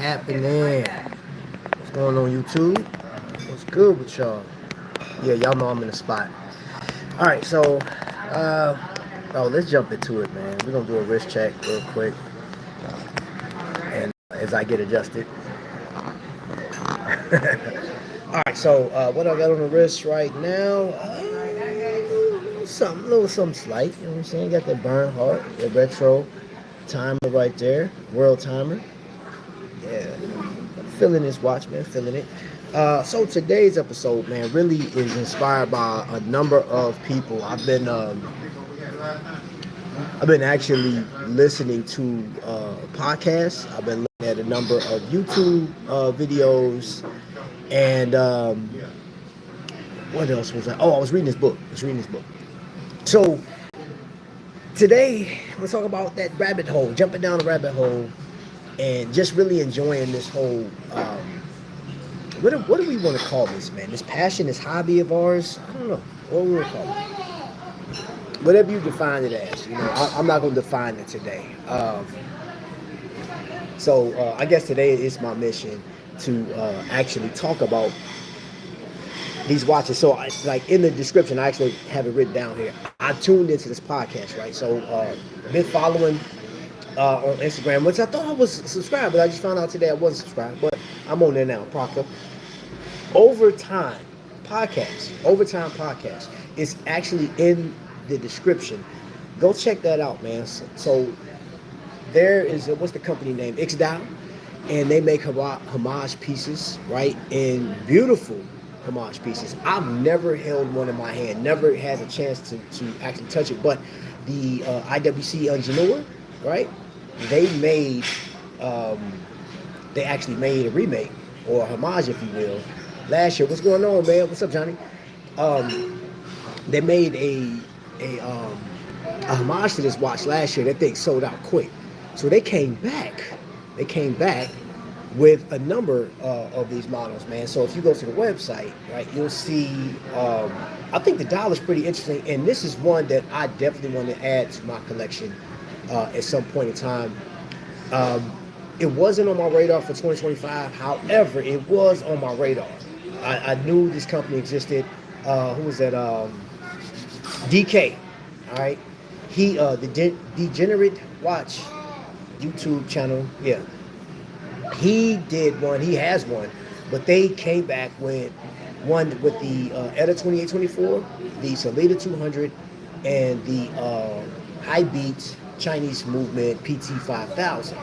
happening? What's going on, YouTube? What's good with y'all? Yeah, y'all know I'm in the spot. All right, so, let's jump into it, man. We're gonna do a wrist check real quick, and as I get adjusted. All right, so what I got on the wrist right now? Little something slight. You know what I'm saying? Got that burn heart, the retro timer right there, world timer. Yeah, I'm feeling this watch, man. Feeling it. So today's episode, man, really is inspired by a number of people. I've been actually listening to podcasts. I've been looking at a number of YouTube videos, and what else was I? Oh, I was reading this book. So today, we'll talk about that rabbit hole, jumping down the rabbit hole, and just really enjoying this whole. What do we want to call this, man? This passion, this hobby of ours? I don't know. What we want to call it? Whatever you define it as. I'm not going to define it today. So I guess today is my mission to actually talk about these watches. So, like in the description, I actually have it written down here. I tuned into this podcast, right? So, been following on Instagram, which I thought I was subscribed, but I just found out today I wasn't subscribed. But I'm on there now, Parker. Overtime podcast is actually in the description. Go check that out, man. So there is what's the company name? XDAO, and they make homage pieces, right? And beautiful homage pieces. I've never held one in my hand, never had a chance to actually touch it, but the IWC Engineer, right? They actually made a remake or a homage, if you will, last year. What's going on, man? What's up, Johnny? They made a homage to this watch last year. That thing sold out quick, so they came back. With a number of these models, man. So if you go to the website, right, you'll see. I think the dial is pretty interesting, and this is one that I definitely want to add to my collection at some point in time. It wasn't on my radar for 2025. However, it was on my radar. I knew this company existed. Who was that? DK. All right. He the Degenerate Watch YouTube channel. Yeah. He did one. He has one, but they came back with one with the ETA 2824, the Salida 200, and the High Beat Chinese Movement PT 5000.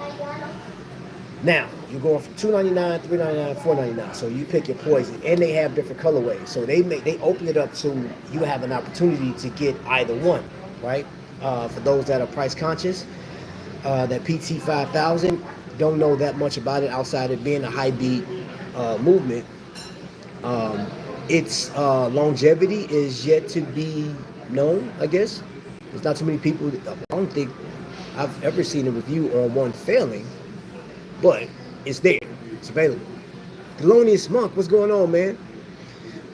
Now you're going from $299, $399, $499. So you pick your poison, and they have different colorways. So they open it up so you have an opportunity to get either one, right? For those that are price conscious, that PT 5000. Don't know that much about it outside of being a high beat movement. Its longevity is yet to be known, I guess. There's not too many people. I don't think I've ever seen a review on one failing, but it's there. It's available. Thelonious Monk, what's going on, man?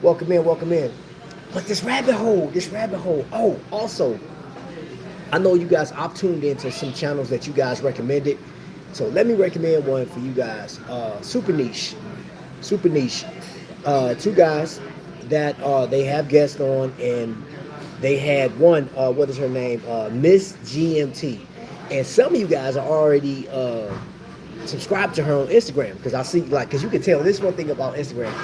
Welcome in. But this rabbit hole. Oh, also, I know you guys, I've tuned into some channels that you guys recommended. So let me recommend one for you guys. Super niche. Two guys that they have guests on, and they had one. What is her name? Miss GMT. And some of you guys are already subscribed to her on Instagram, because I see, like, because you can tell. This one thing about Instagram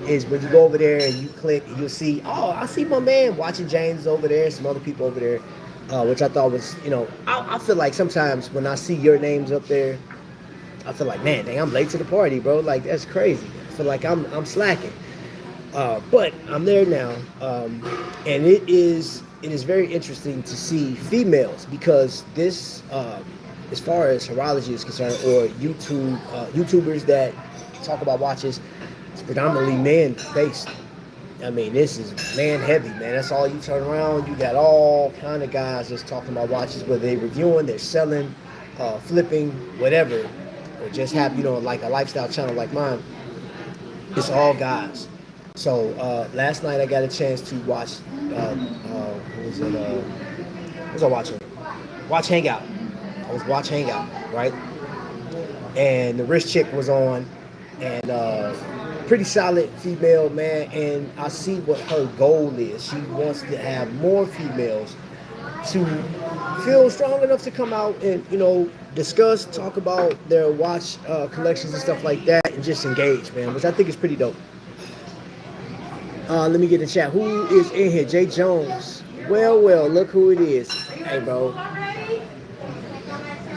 is when you go over there and you click, you'll see. Oh, I see my man watching James over there, some other people over there. Which I thought was, I feel like sometimes when I see your names up there, I feel like, man, dang, I'm late to the party, bro. Like, that's crazy. I feel like I'm slacking. But I'm there now, and it is very interesting to see females, because this, as far as horology is concerned, or YouTubers that talk about watches, it's predominantly men based. I mean, this is man heavy, man. That's all you turn around. You got all kind of guys just talking about watches, whether they're reviewing, they're selling, flipping, whatever, or just have, like a lifestyle channel like mine. It's all guys. So last night I got a chance to watch. What was it? What was I watching? Watch Hangout. I was watch Hangout, right? and the rich chick was on, and pretty solid female, man. And I see what her goal is. She wants to have more females to feel strong enough to come out and discuss, talk about their watch collections and stuff like that, and just engage, man, which I think is pretty dope. Let me get in chat. Who is in here? Jay Jones. Well, look who it is. Hey, bro.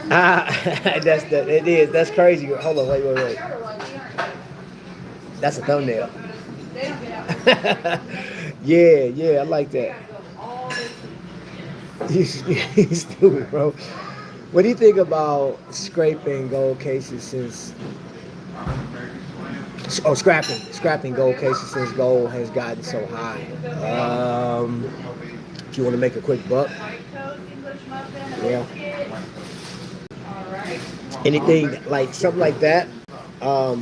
It is. That's crazy. Hold on, wait. That's a thumbnail. Yeah, I like that. He's stupid, bro. What do you think about scraping gold cases since? Oh, scrapping gold cases since gold has gotten so high. If you want to make a quick buck, yeah. Anything like something like that. I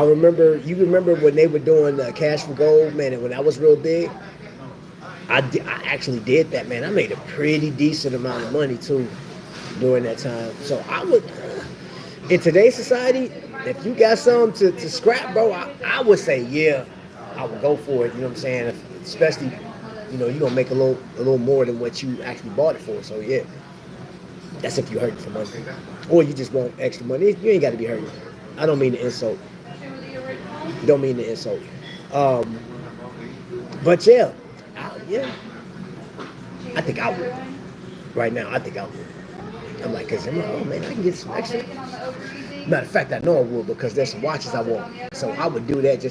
remember. You remember when they were doing cash for gold, man? And when that was real big, I actually did that, man. I made a pretty decent amount of money too during that time. So I would, in today's society, if you got something to scrap, bro, I would say, yeah, I would go for it. You know what I'm saying? Especially, you're gonna make a little more than what you actually bought it for. So yeah, that's if you're hurting for money, or you just want extra money. You ain't got to be hurting. I don't mean to insult. Don't mean to insult. But yeah. I think I would. Right now, I think I would. I'm like, cause I'm like, oh man, I can get some extra. Matter of fact, I know I would because there's some watches I want. So I would do that.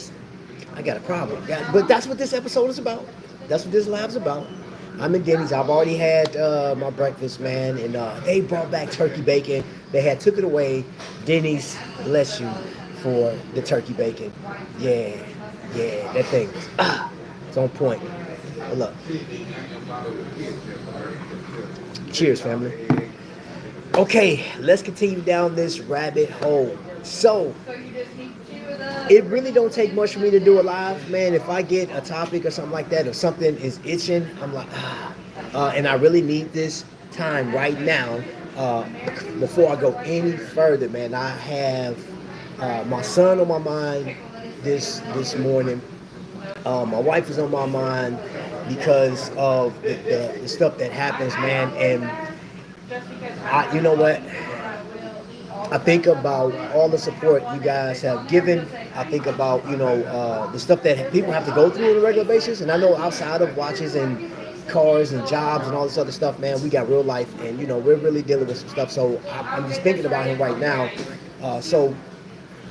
I got a problem. But that's what this episode is about. That's what this live's about. I'm in Denny's. I've already had my breakfast, man, and they brought back turkey bacon. They had took it away. Denny's, bless you for the turkey bacon. Yeah, that thing was it's on point. Hold up. Cheers, family. Okay, let's continue down this rabbit hole. So, it really don't take much for me to do a live, man. If I get a topic or something like that, or something is itching, I'm like, and I really need this time right now before I go any further, man. I have my son on my mind this morning. My wife is on my mind because of the stuff that happens, man. And you know what? I think about all the support you guys have given. I think about the stuff that people have to go through on a regular basis. And I know outside of watches and cars and jobs and all this other stuff, man, we got real life, and we're really dealing with some stuff. So I'm just thinking about him right now. So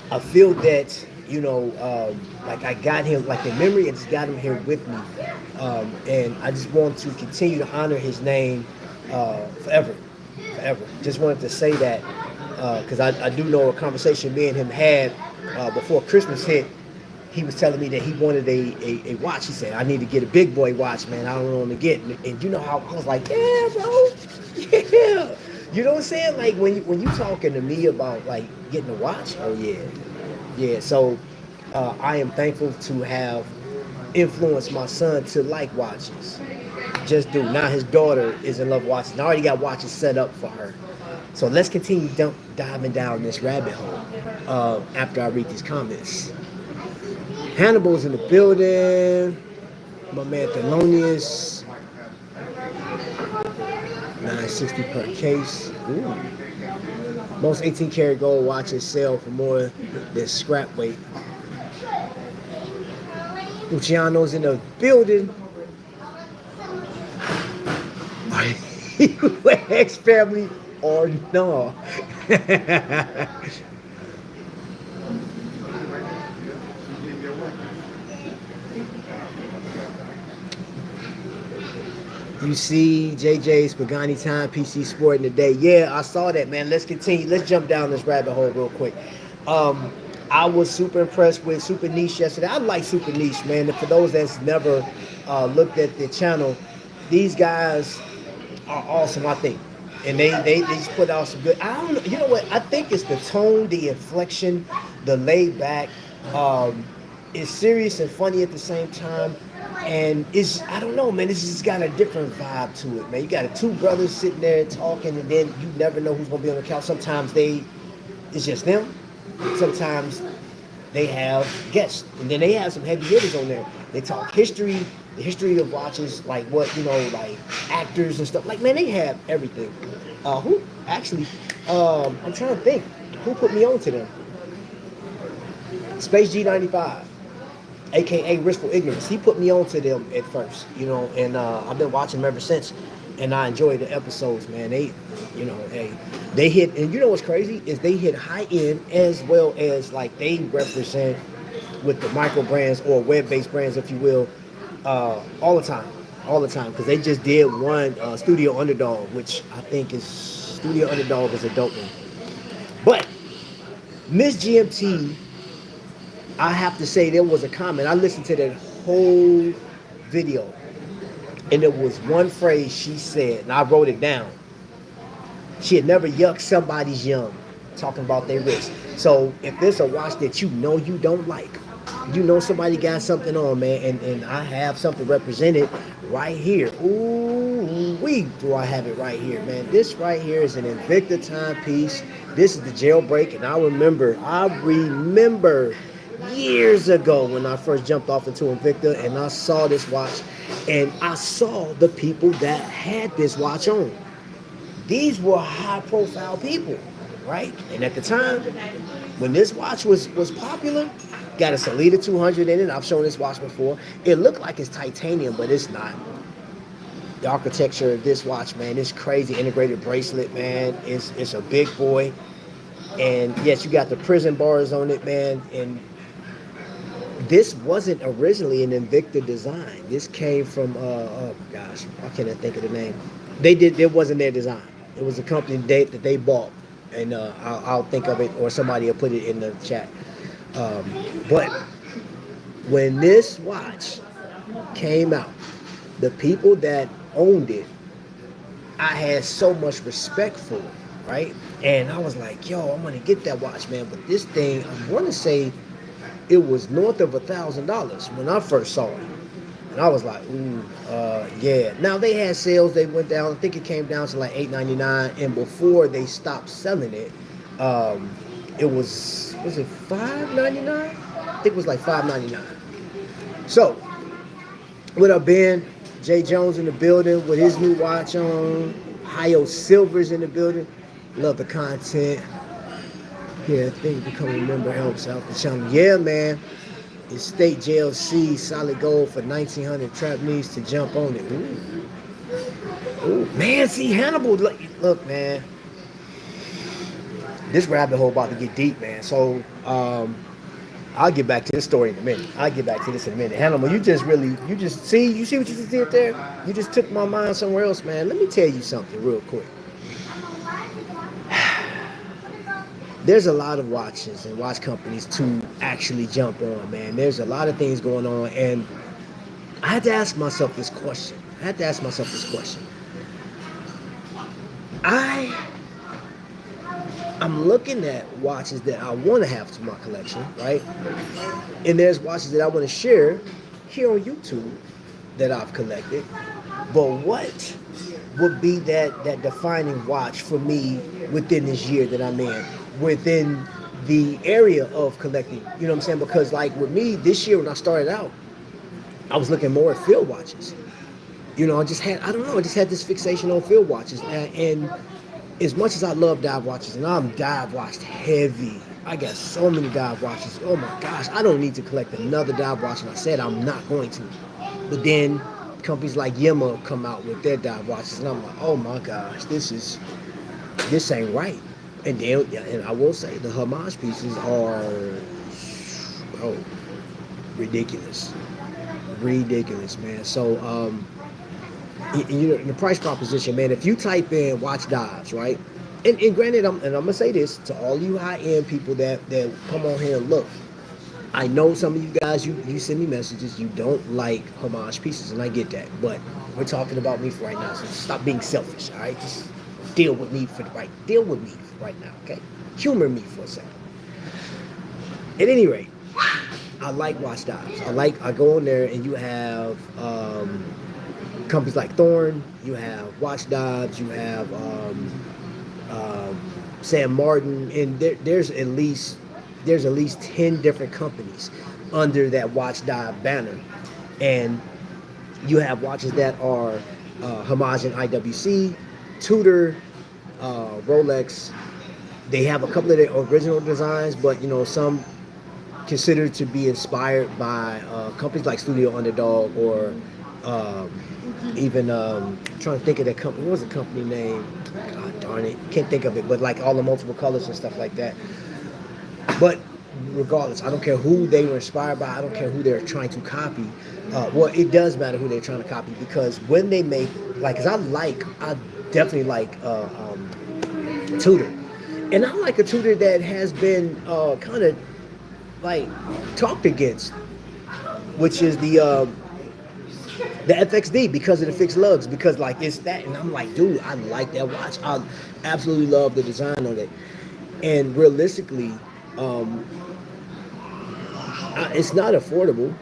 I feel that like I got him, like the memory, it's got him here with me, and I just want to continue to honor his name forever. Just wanted to say that because I do know a conversation me and him had before Christmas hit. He was telling me that he wanted a watch. He said, I need to get a big boy watch, man. I don't know what to get. And you know how I was like, yeah, bro, yeah. You know what I'm saying? Like when you talking to me about like getting a watch, oh yeah. So I am thankful to have influenced my son to like watches. Just do. Now his daughter is in love with watches. And I already got watches set up for her. So let's continue diving down this rabbit hole after I read these comments. Hannibal's in the building. My man Thelonious. $9.60 per case. Ooh. Most 18 karat gold watches sell for more than scrap weight. Luciano's in the building. Are you an ex-family or no? You see JJ's Pagani Time PC Sporting today. Yeah, I saw that, man. Let's continue. Let's jump down this rabbit hole real quick. I was super impressed with Super Niche yesterday. I like Super Niche, man. And for those that's never looked at the channel, these guys are awesome, I think. And they just put out some good. I don't know. You know what? I think it's the tone, the inflection, the laid back. It's serious and funny at the same time. And I don't know, man, it's just got a different vibe to it, man. You got two brothers sitting there talking, and then you never know who's going to be on the couch. Sometimes they it's just them. Sometimes they have guests, and then they have some heavy hitters on there. They talk history, the history of watches, like what like actors and stuff. Like man, they have everything. Who actually? I'm trying to think. Who put me on to them? Space G95, aka Wistful Ignorance. He put me on to them at first, and I've been watching them ever since. And I enjoy the episodes, man. They hit, and you know what's crazy is they hit high end as well as like they represent with the micro brands or web based brands, if you will, all the time, because they just did one Studio Underdog, which I think is Studio Underdog is a dope one. But Miss GMT, I have to say there was a comment. I listened to that whole video, and there was one phrase she said, and I wrote it down. She had never yucked somebody's yum, talking about their wrist. So if there's a watch that you don't like, somebody got something on, man, and I have something represented right here. Ooh, do I have it right here, man? This right here is an Invicta timepiece. This is the jailbreak, and I remember years ago when I first jumped off into Invicta, and I saw this watch, and I saw the people that had this watch on. These were high-profile people, right? And at the time, when this watch was popular, got a Salida 200 in it. I've shown this watch before. It looked like it's titanium, but it's not. The architecture of this watch, man, it's crazy. Integrated bracelet, man. It's a big boy. And yes, you got the prison bars on it, man. And this wasn't originally an Invicta design. This came from, oh my gosh, why can't I think of the name? It wasn't their design. It was a company that they bought. And I'll think of it, or somebody will put it in the chat. But when this watch came out, the people that owned it, I had so much respect for it, right? And I was like, yo, I'm gonna get that watch, man. But this thing, I want to say it was north of $1,000 when I first saw it. And I was like, ooh, yeah. Now they had sales, they went down, I think it came down to like $8.99, and before they stopped selling it, it was it $5.99? I think it was like $5.99. So, what up, Ben? Jay Jones in the building with his new watch on. Hio Silver's in the building. Love the content. Yeah, I think becoming a member helps out the channel. Yeah, man. It's State JLC, solid gold for 1900. Trap needs to jump on it. Ooh, man, see Hannibal. Look, man. This rabbit hole about to get deep, man. So, I'll get back to this story in a minute. Hannibal, you see what you just did there? You just took my mind somewhere else, man. Let me tell you something real quick. There's a lot of watches and watch companies to actually jump on, man. There's a lot of things going on, and I had to ask myself this question. I'm looking at watches that I want to have to my collection, right? And there's watches that I want to share here on YouTube that I've collected. But what would be that defining watch for me within this year that I'm in, within the area of collecting? You know what I'm saying? Because like with me, this year when I started out, I was looking more at field watches. I just had this fixation on field watches. And as much as I love dive watches, and I'm dive watched heavy, I got so many dive watches. Oh my gosh, I don't need to collect another dive watch, and I said I'm not going to. But then companies like Yema come out with their dive watches, and I'm like, oh my gosh, this ain't right. And then, and I will say the homage pieces are ridiculous, man. So the price proposition, man. If you type in watch dives, right? And granted, I'm gonna say this to all you high-end people that come on here and look. I know some of you guys, you send me messages, you don't like homage pieces, and I get that. But we're talking about me for right now, so stop being selfish, all right? Just deal with me right now, okay? Humor me for a second. At any rate, I like watch dives. I go on there and you have companies like Thorn, you have watch dives, you have Sam Martin, and there's at least 10 different companies under that Watch Dive banner, and you have watches that are homage in IWC, Tudor, Rolex. They have a couple of their original designs, but some considered to be inspired by companies like Studio Underdog or um, even trying to think of that company. What was the company name? God darn it, can't think of it. But like all the multiple colors and stuff like that. But regardless, I don't care who they were inspired by. I don't care who they're trying to copy. Well, it does matter who they're trying to copy because when they make like, cause I definitely like Tudor, and I like a Tudor that has been kind of like talked against, which is the FXD because of the fixed lugs, because like it's that, and I'm like, dude, I like that watch. I absolutely love the design on it, and realistically, um, it's not affordable,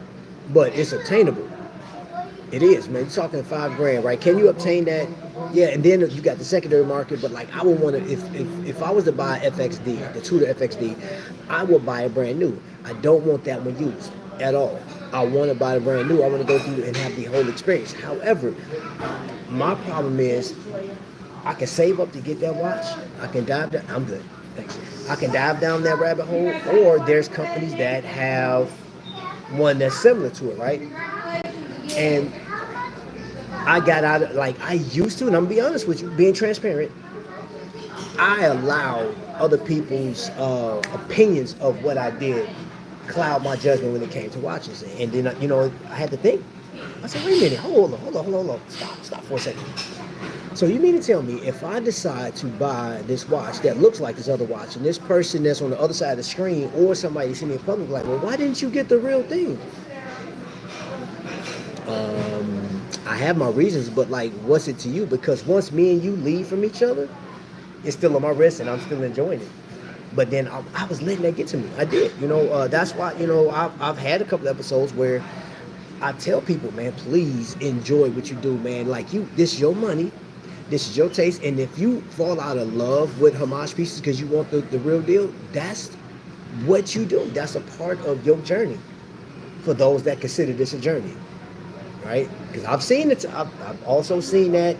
but it's obtainable. It is, man. You're talking 5 grand, right? Can you obtain that? Yeah, and then you got the secondary market. But like, I would want to, if I was to buy FXD, the Tudor FXD, I would buy a brand new. I don't want that one used at all. I want to buy a brand new. I want to go through and have the whole experience. However, my problem is I can save up to get that watch. I can dive down. I'm good. Thanks. I can dive down that rabbit hole, or there's companies that have one that's similar to it, right? And I got out of like I used to, and I'm gonna be honest with you, being transparent. I allowed other people's opinions of what I did cloud my judgment when it came to watches, and then I had to think. I said, wait a minute, hold on, stop for a second. So you mean to tell me if I decide to buy this watch that looks like this other watch, and this person that's on the other side of the screen or somebody see me in public like, well, why didn't you get the real thing? I have my reasons, but like, what's it to you? Because once me and you leave from each other, it's still on my wrist, and I'm still enjoying it. But then I was letting that get to me. I did, that's why I've had a couple episodes where I tell people, man, please enjoy what you do, man. Like this is your money, this is your taste, and if you fall out of love with homage pieces because you want the real deal, that's what you do. That's a part of your journey. For those that consider this a journey, right? Because I've seen it. I've also seen that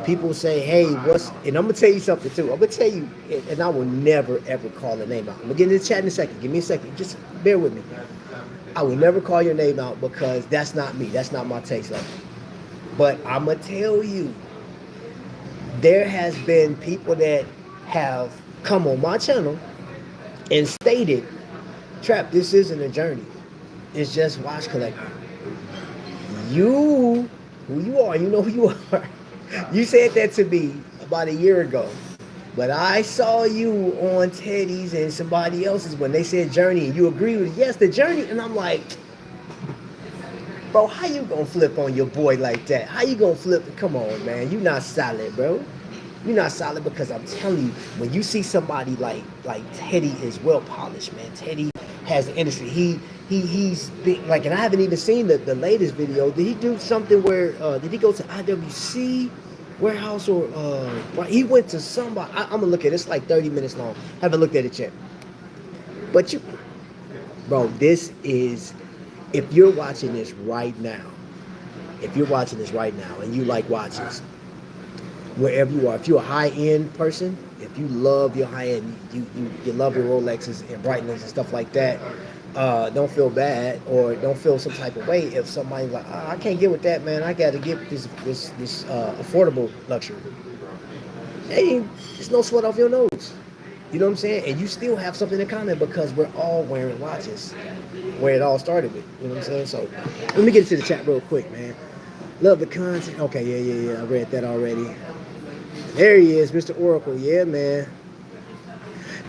people say, "Hey, And I'm gonna tell you something too. I'm gonna tell you, and I will never ever call the name out. I'm gonna get in the chat in a second. Give me a second. Just bear with me. I will never call your name out because that's not me. That's not my taste level. But I'm gonna tell you, there has been people that have come on my channel and stated, "Trap, this isn't a journey. It's just watch collecting." You, who you are, you know who you are. You said that to me about a year ago. But I saw you on Teddy's and somebody else's when they said journey, and you agreed with, yes, the journey. And I'm like, bro, how you gonna flip on your boy like that? How you gonna flip? Come on, man. You not solid, bro. You're not solid, because I'm telling you, when you see somebody like Teddy is well polished, man. Teddy has the industry. He's been, like, and I haven't even seen the latest video. Did he do something where did he go to IWC warehouse, or he went to somebody? I'm gonna look at it. It's like 30 minutes long. Haven't looked at it yet. But bro, this is, if you're watching this right now, and you like watches, wherever you are, if you're a high-end person, if you love your high-end, you love your Rolexes and Breitlands and stuff like that, don't feel bad or don't feel some type of way if somebody's like, I can't get with that, man. I got to get this affordable luxury. Hey, it's no sweat off your nose. You know what I'm saying? And you still have something in common because we're all wearing watches, where it all started with. You know what I'm saying? So let me get into the chat real quick, man. Love the content. Okay, yeah. I read that already. There he is, Mr. Oracle. Yeah, man.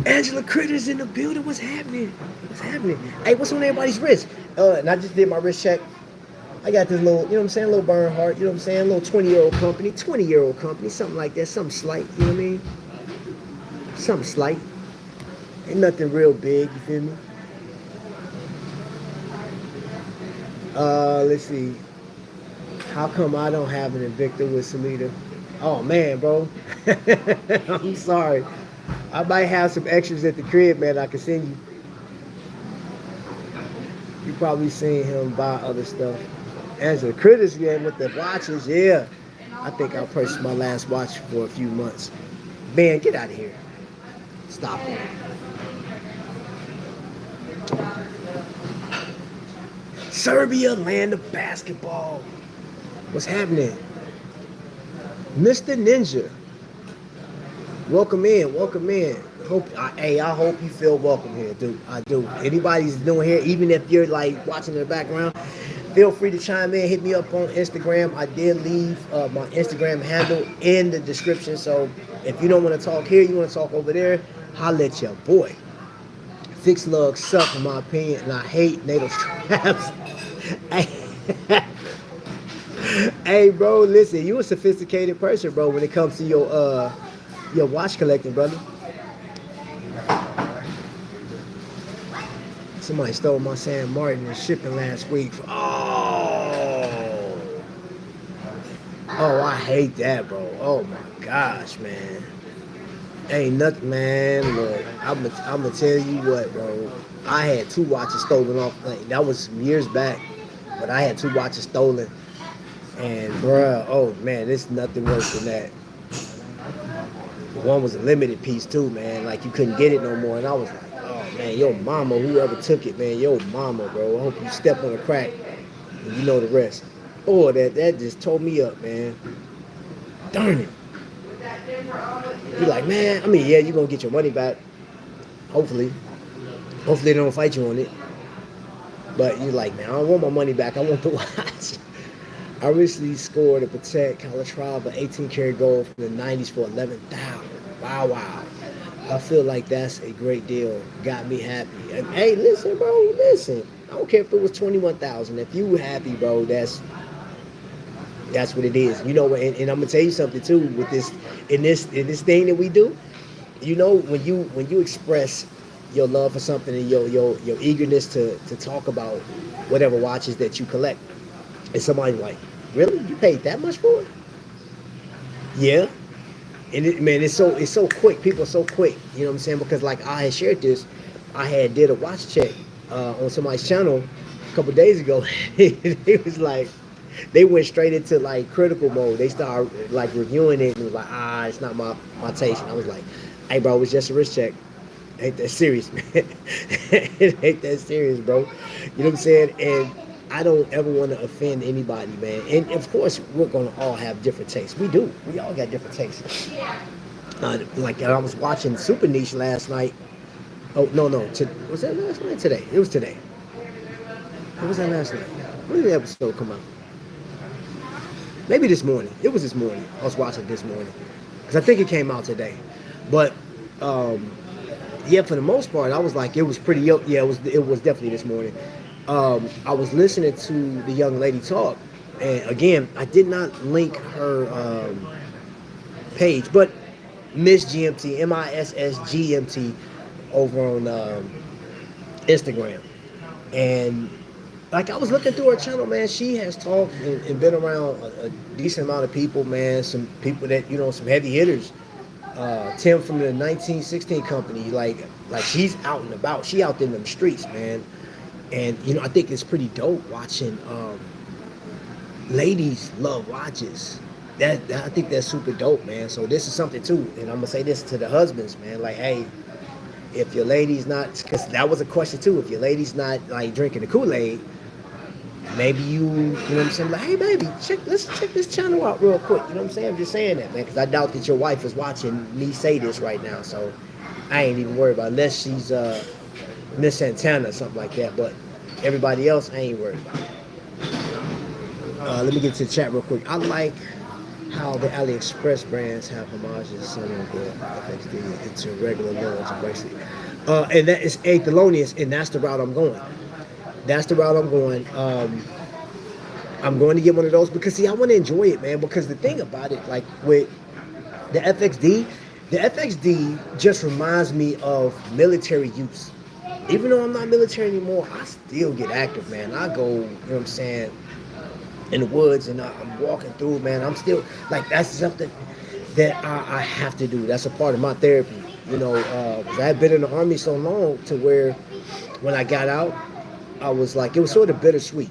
Angela Critter's in the building. What's happening? Hey, what's on everybody's wrist? And I just did my wrist check. I got this little, little Bernhardt, little 20-year-old company, something like that, something slight, you know what I mean? Something slight. Ain't nothing real big, you feel me? Let's see. How come I don't have an Invicta with Samita? Oh, man, bro. I'm sorry. I might have some extras at the crib, man. I can send you. You probably seen him buy other stuff. As a critters game with the watches, yeah. I think I purchased my last watch for a few months. Man, get out of here. Stop it. Serbia, land of basketball. What's happening? Mr. Ninja. Welcome in, welcome in. I hope you feel welcome here, dude. I do. Anybody's doing here, even if you're like watching in the background, feel free to chime in. Hit me up on Instagram. I did leave my Instagram handle in the description. So if you don't want to talk here, you want to talk over there, holla at your boy. Fixed lugs suck in my opinion, and I hate NATO straps. Hey, bro, listen, you a sophisticated person, bro, when it comes to your watch collecting, brother. Somebody stole my San Martin and shipping last week. Oh, I hate that, bro. Oh my gosh, man. Ain't nothing, man. Look, I'm gonna tell you what, bro. I had 2 watches stolen off. Like, that was some years back, but I had 2 watches stolen. And bruh, oh man, there's nothing worse than that. One was a limited piece too, man. Like, you couldn't get it no more. And I was like, oh man, your mama, whoever took it, man, your mama, bro. I hope you step on a crack and you know the rest. Oh, that just tore me up, man. Darn it. You're like, man, I mean, yeah, you're gonna get your money back. Hopefully. Hopefully they don't fight you on it. But you're like, man, I don't want my money back. I want the watch. I recently scored a Patek Calatrava 18 karat gold from the 90s for 11,000. Wow. I feel like that's a great deal. Got me happy. And, hey, listen, bro, listen. I don't care if it was 21,000. If you happy, bro, that's what it is. You know, and I'm gonna tell you something too. With this, in this thing that we do, you know, when you express your love for something and your eagerness to talk about whatever watches that you collect, and somebody like, really, you paid that much for it? Yeah. And man, it's so quick. People are so quick. You know what I'm saying? Because like I had shared this, I had did a watch check on somebody's channel a couple days ago. It was like they went straight into like critical mode. They started like reviewing it and was like, it's not my taste. And I was like, hey, bro, it was just a wrist check. Ain't that serious, man? It ain't that serious, bro. You know what I'm saying? And I don't ever want to offend anybody, man. And of course, we're gonna all have different tastes. We do. We all got different tastes. Like I was watching Super Niche last night. Oh no, was that last night? Today? It was today. What was that last night? When did the episode come out? Maybe this morning. It was this morning. I was watching this morning because I think it came out today. But yeah, for the most part, I was like, it was pretty. Yeah, it was definitely this morning. I was listening to the young lady talk, and again, I did not link her page, but Miss GMT, MISSGMT, over on Instagram, and like I was looking through her channel, man. She has talked and been around a decent amount of people, man. Some people that some heavy hitters. Tim from the 1916 company, like she's out and about. She out in them streets, man. And I think it's pretty dope watching ladies love watches. I think that's super dope, man. So this is something too, and I'm gonna say this to the husbands, man. Like, hey, if your lady's not, because that was a question too. If your lady's not like drinking the Kool-Aid, maybe you know what I'm saying. Like, hey, baby, let's check this channel out real quick. You know what I'm saying? I'm just saying that, man, because I doubt that your wife is watching me say this right now. So I ain't even worried about it, unless she's Miss Santana or something like that. But everybody else, I ain't worried about it. Let me get to the chat real quick. I like how the AliExpress brands have homages some of the FXD into regular loads and bracelet. And that is A Thelonious, and that's the route I'm going. I'm going to get one of those because, see, I want to enjoy it, man. Because the thing about it, like with the FXD just reminds me of military use. Even though I'm not military anymore, I still get active, man. I go, you know what I'm saying, in the woods, and I'm walking through, man. I'm still, like, that's something that I have to do. That's a part of my therapy. You know 'cause I had been in the army so long to where when I got out, I was like, it was sort of bittersweet.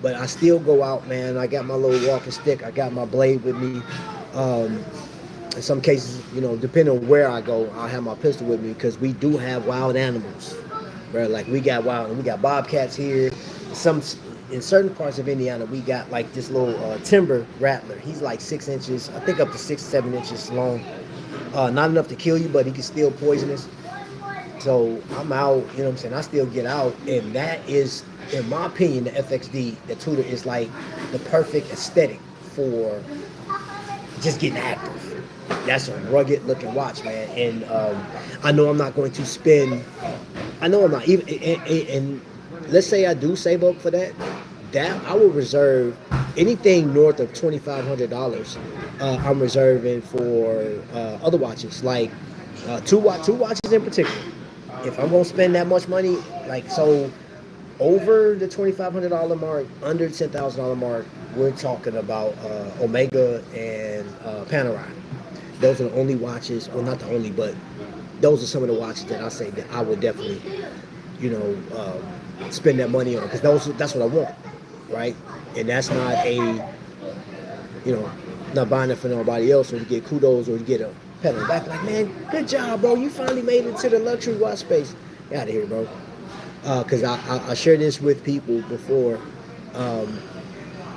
But I still go out, man. I got my little walking stick. I got my blade with me. Um, in some cases, depending on where I go, I'll have my pistol with me because we do have wild animals, bro. Like we got bobcats here. Some in certain parts of Indiana, we got like this little timber rattler. He's like 6 inches, I think up to 6, 7 inches long. Not enough to kill you, but he can still poisonous. So I'm out, you know what I'm saying? I still get out, and that is, in my opinion, the FXD, the Tudor is like the perfect aesthetic for just getting active. That's a rugged looking watch, man. And I know I'm not going to spend. I know I'm not even. And let's say I do save up for that. That I will reserve anything north of $2,500. I'm reserving for other watches, like two watches in particular. If I'm gonna spend that much money, like so, over the $2,500 mark, under $10,000 mark, we're talking about Omega and Panerai. Those are the only watches, well, not the only, but those are some of the watches that I say that I would definitely, spend that money on, because that's what I want, right? And that's not not buying it for nobody else or to get kudos or to get a pat on the back. Like, man, good job, bro. You finally made it to the luxury watch space. Get out of here, bro. Because I shared this with people before.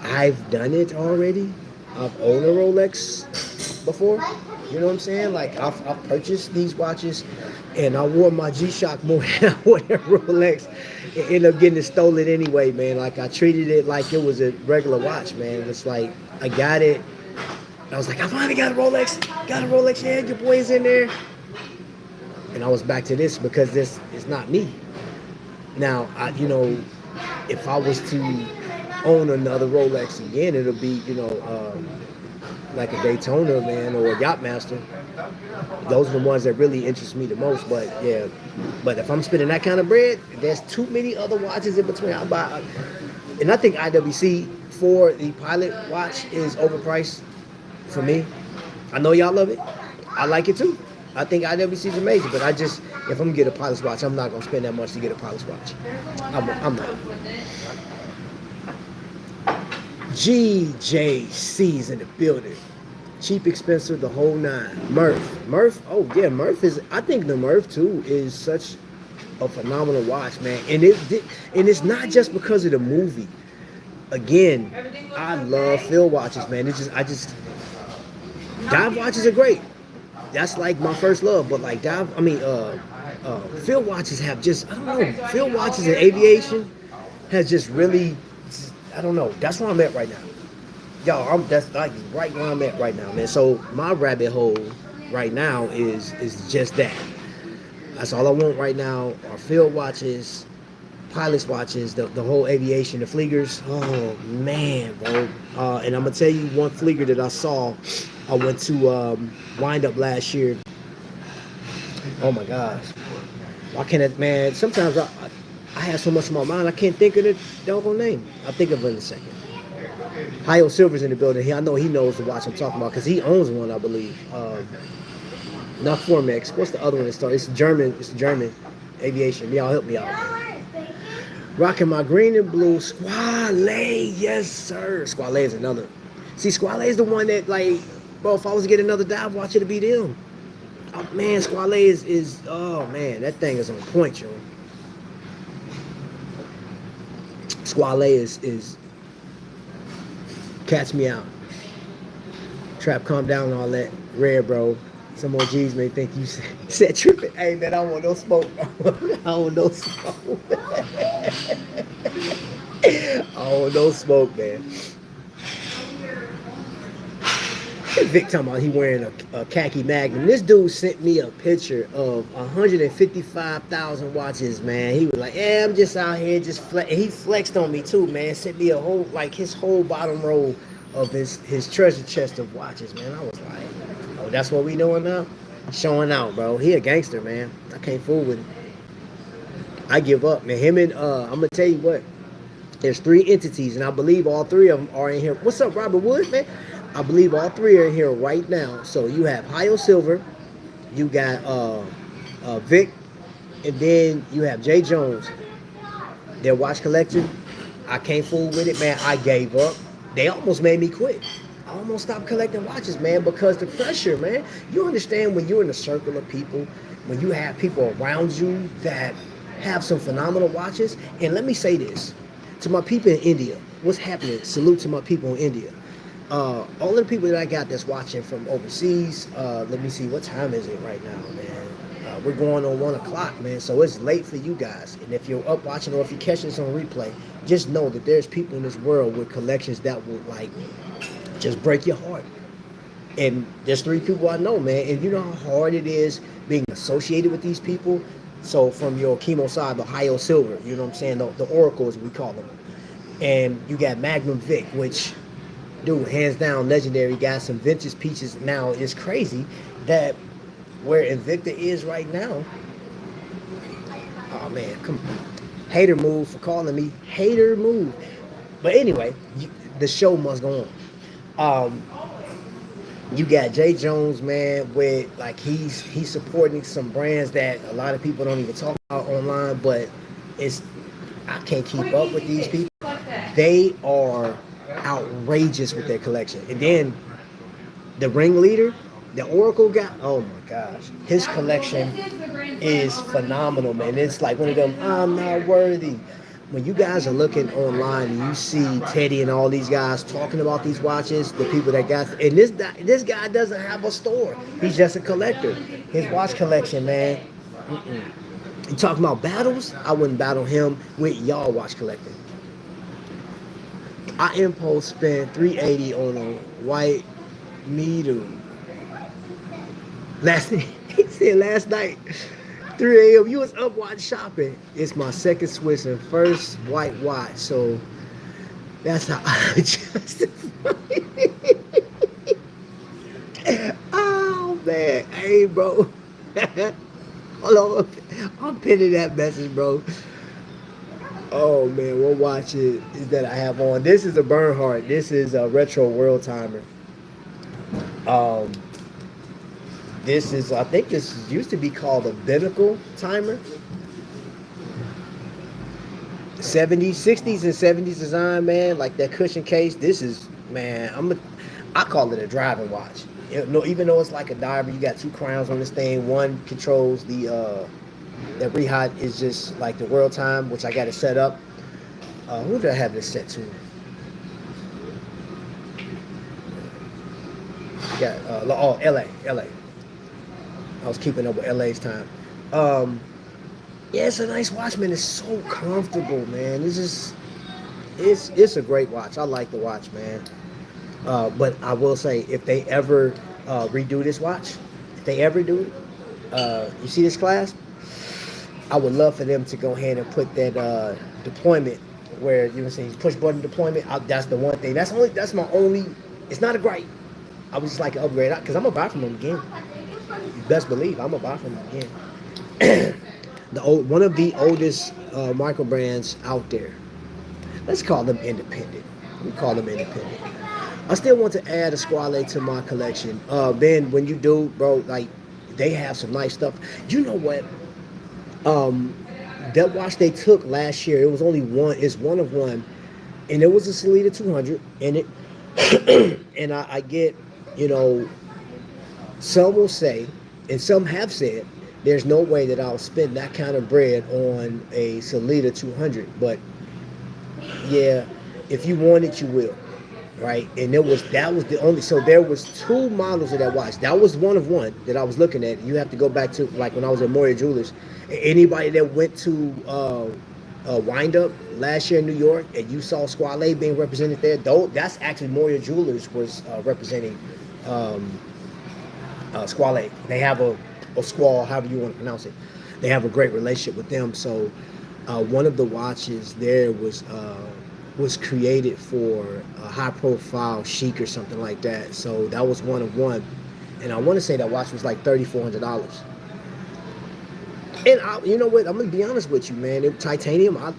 I've done it already. I've owned a Rolex before. You know what I'm saying? Like, I've purchased these watches, and I wore my G-Shock more than I wore that Rolex. It ended up getting it stolen anyway, man. Like, I treated it like it was a regular watch, man. It's like, I got it. I was like, I finally got a Rolex. Got a Rolex. Yeah, your boy's in there. And I was back to this because this is not me. Now, if I was to own another Rolex again, it'll be, like a Daytona, man, or a Yachtmaster. Those are the ones that really interest me the most. But yeah, but if I'm spending that kind of bread, there's too many other watches in between. I buy, and I think IWC for the Pilot watch is overpriced for me. I know y'all love it. I like it too. I think IWC is amazing, but if I'm gonna get a Pilot's watch, I'm not gonna spend that much to get a Pilot's watch. I'm not. GJC's in the building. Cheap, expensive, the whole nine. Murph. Oh yeah, Murph is. I think the Murph too is such a phenomenal watch, man. And it's not just because of the movie. Again, I love field watches, man. Dive watches are great. That's like my first love. But like field watches have just, I don't know. Field watches and aviation has just really, I don't know. That's where I'm at right now. Y'all, that's like right where I'm at right now, man. So my rabbit hole right now is just that. That's all I want right now are field watches, pilots watches, the whole aviation, the Fliegers. Oh man, bro. And I'm gonna tell you one Flieger that I saw. I went to Wind Up last year. Oh my gosh. Why can't it, man? Sometimes I have so much in my mind I can't think of the doggone name. I'll think of it in a second. Hio Silver's in the building. I know he knows the watch I'm talking about because he owns one, I believe. Not Formex. What's the other one that starts? It's German. It's German aviation. Y'all help me out. Rocking my green and blue Squale. Yes, sir. Squale is another. See, Squale is the one that, like, bro, if I was to get another dive watch, it'd be them. Oh, man, Squale is oh, man, that thing is on point, yo. Squale is catch me out. Trap, calm down and all that. Rare, bro. Some more G's may think you said tripping. Hey, man, I don't want no smoke, bro. I don't want no smoke. I don't want no smoke, man. Vic talking about he wearing a khaki Magnum. This dude sent me a picture of 155,000 watches, man. He was like, yeah, I'm just out here just he flexed on me too, man. Sent me a whole, like, his whole bottom row of his treasure chest of watches, man. I was like, oh, that's what we doing now? Showing out, bro. He a gangster, man. I can't fool with him. I give up, man. Him and I'm gonna tell you what. There's 3 entities, and I believe all 3 of them are in here. What's up, Robert Wood, man? I believe all 3 are in here right now. So you have Hio Silver, you got Vic, and then you have Jay Jones. Their watch collection, I can't fool with it, man. I gave up. They almost made me quit. I almost stopped collecting watches, man, because the pressure, man. You understand when you're in a circle of people, when you have people around you that have some phenomenal watches. And let me say this to my people in India. What's happening? Salute to my people in India. All of the people that I got that's watching from overseas, let me see, what time is it right now, man? We're going on 1 o'clock, man, so it's late for you guys. And if you're up watching or if you catch this on replay, just know that there's people in this world with collections that will, like, just break your heart. And there's 3 people I know, man, and you know how hard it is being associated with these people. So from your chemo side, the Ohio Silver, you know what I'm saying, the Oracles, we call them. And you got Magnum Vic, which, dude, hands down, legendary. Got some vintage peaches. Now, it's crazy that where Invicta is right now. Oh, man, come on. Hater move for calling me. Hater move. But anyway, the show must go on. You got Jay Jones, man, with, like, he's supporting some brands that a lot of people don't even talk about online, but I can't keep up with these people. They are outrageous with their collection. And then the ringleader, the Oracle guy, oh my gosh, his collection is phenomenal, man. It's like one of them, I'm not worthy. When you guys are looking online and you see Teddy and all these guys talking about these watches, the people that got, and this guy doesn't have a store. He's just a collector. His watch collection, man. You talking about battles? I wouldn't battle him with y'all watch collecting. I impulse spent $380 on a white medium. He said last night, 3 a.m. You was up watch shopping. It's my second Swiss and first white watch, so that's how I justify it. Oh man, hey bro, hold on, I'm pinning that message, bro. Oh man, what watch is that I have on? This is a Bernhardt. This is a retro world timer. Um, this is, I think this used to be called a binnacle timer. 70s, 60s and 70s design, man, like that cushion case. This is, man, I call it a driving watch. Even though it's like a diver, you got 2 crowns on this thing. One controls that rehat is just like the world time, which I got to set up. Who did I have this set to? Got LA. I was keeping up with LA's time. Yeah, it's a nice watch, man. It's so comfortable, man. It's a great watch. I like the watch, man. But I will say, if they ever redo this watch, if they ever do it, you see this clasp? I would love for them to go ahead and put that deployment where, you know what I'm saying, push button deployment. That's the one thing. That's my only. It's not a gripe. I would just like to upgrade because I'm gonna buy from them again. You best believe I'm gonna buy from them again. One of the oldest micro brands out there. Let's call them independent. We call them independent. I still want to add a Squale to my collection. Ben, when you do, bro, like, they have some nice stuff. You know what? That watch they took last year, it was only one. It's one of one, and it was a Salida 200 in it. And I get, you know, some will say, and some have said, there's no way that I'll spend that kind of bread on a Salida 200. But yeah, if you want it, you will, right? And that was the only. So there was 2 models of that watch. That was one of one that I was looking at. You have to go back to, like, when I was at Moria Jewelers. Anybody that went to Wind Up last year in New York and you saw Squale being represented there, though, that's actually Moria Jewelers was representing Squale. They have a Squall, however you want to pronounce it. They have a great relationship with them. So one of the watches there was created for a high-profile chic or something like that. So that was one of one, and I want to say that watch was like $3,400. And you know what? I'm gonna be honest with you, man. It titanium. I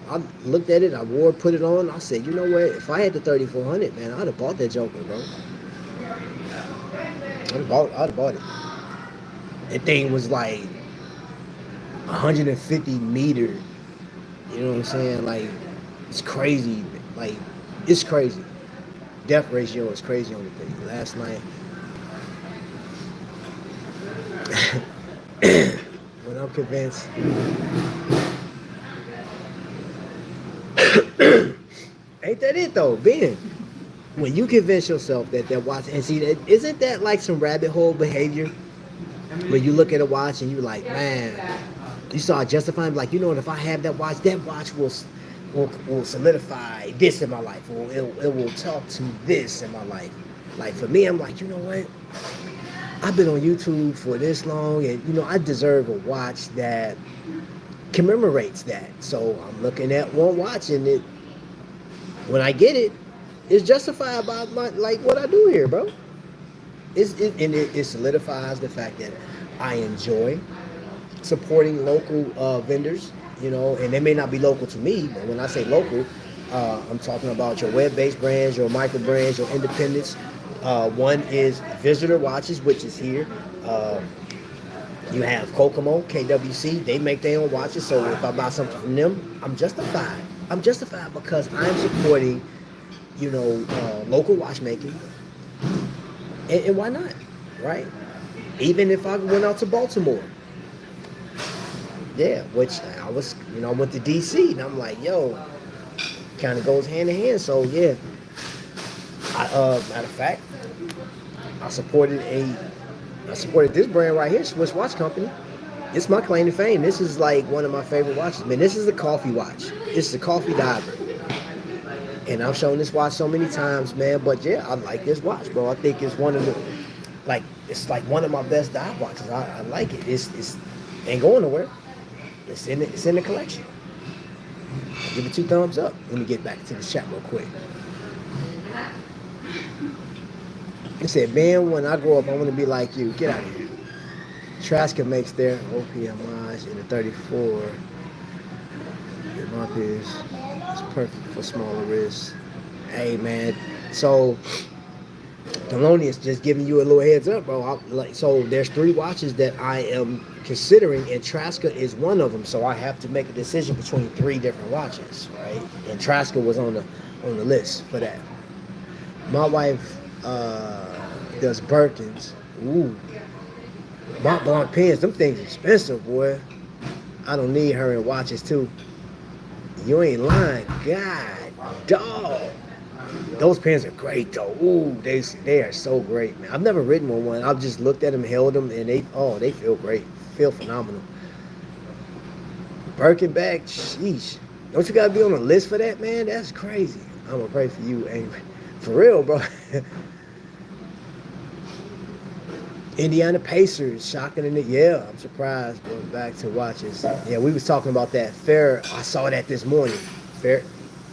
looked at it. I wore it, put it on. I said, you know what? If I had the 3,400, man, I'd have bought that joker, bro. I'd have bought it. That thing was like 150 meter. You know what I'm saying? Like, it's crazy. Like, it's crazy. Death ratio is crazy on the thing. Last night, when I'm convinced, ain't that it though, Ben? When you convince yourself that that watch, and see, isn't that like some rabbit hole behavior? When you look at a watch and you're like, man, you start justifying, like, you know what, if I have that watch will solidify this in my life, or it will talk to this in my life. Like, for me, I'm like, you know what? I've been on YouTube for this long, and, you know, I deserve a watch that commemorates that. So I'm looking at one watch, and when I get it, it's justified by like what I do here, bro. It solidifies the fact that I enjoy supporting local vendors, you know, and they may not be local to me, but when I say local, I'm talking about your web-based brands, your micro brands, your independents. One is Visitor Watches, which is here. You have Kokomo, KWC. They make their own watches, so if I buy something from them, I'm justified. I'm justified because I'm supporting, you know, local watchmaking, and why not, right? Even if I went out to Baltimore, yeah, which I was, you know, I went to DC, and I'm like, yo, kind of goes hand in hand. So yeah, matter of fact, I supported this brand right here, Swiss Watch Company. It's my claim to fame. This is like one of my favorite watches, man. This is a coffee watch. This is a coffee diver, and I've shown this watch so many times, man. But yeah, I like this watch, bro. I think it's one of the, like, it's like one of my best dive watches. I like it. It's ain't going nowhere. It's in the collection. I'll give it 2 thumbs up. Let me get back to the chat real quick. It said, man, when I grow up, I want to be like you. Get out of here. Traska makes their OPMIs in the 34. The mark is it's perfect for smaller wrists. Hey, man. So, Thelonious just giving you a little heads up, bro. So there's 3 watches that I am considering, and Traska is one of them. So I have to make a decision between 3 different watches, right? And Traska was on the list for that. My wife does Birkins. Ooh, Mont Blanc pens. Them things expensive, boy. I don't need her in watches too. You ain't lying, God, dog. Those pens are great though. Ooh, they are so great, man. I've never ridden on one. I've just looked at them, held them, and they feel great, feel phenomenal. Birkin bag, sheesh. Don't you gotta be on a list for that, man? That's crazy. I'm gonna pray for you, Angry. For real, bro. Indiana Pacers, shocking in it. Yeah, I'm surprised. Going back to watches. Yeah, we was talking about that. Fair, I saw that this morning. Fair.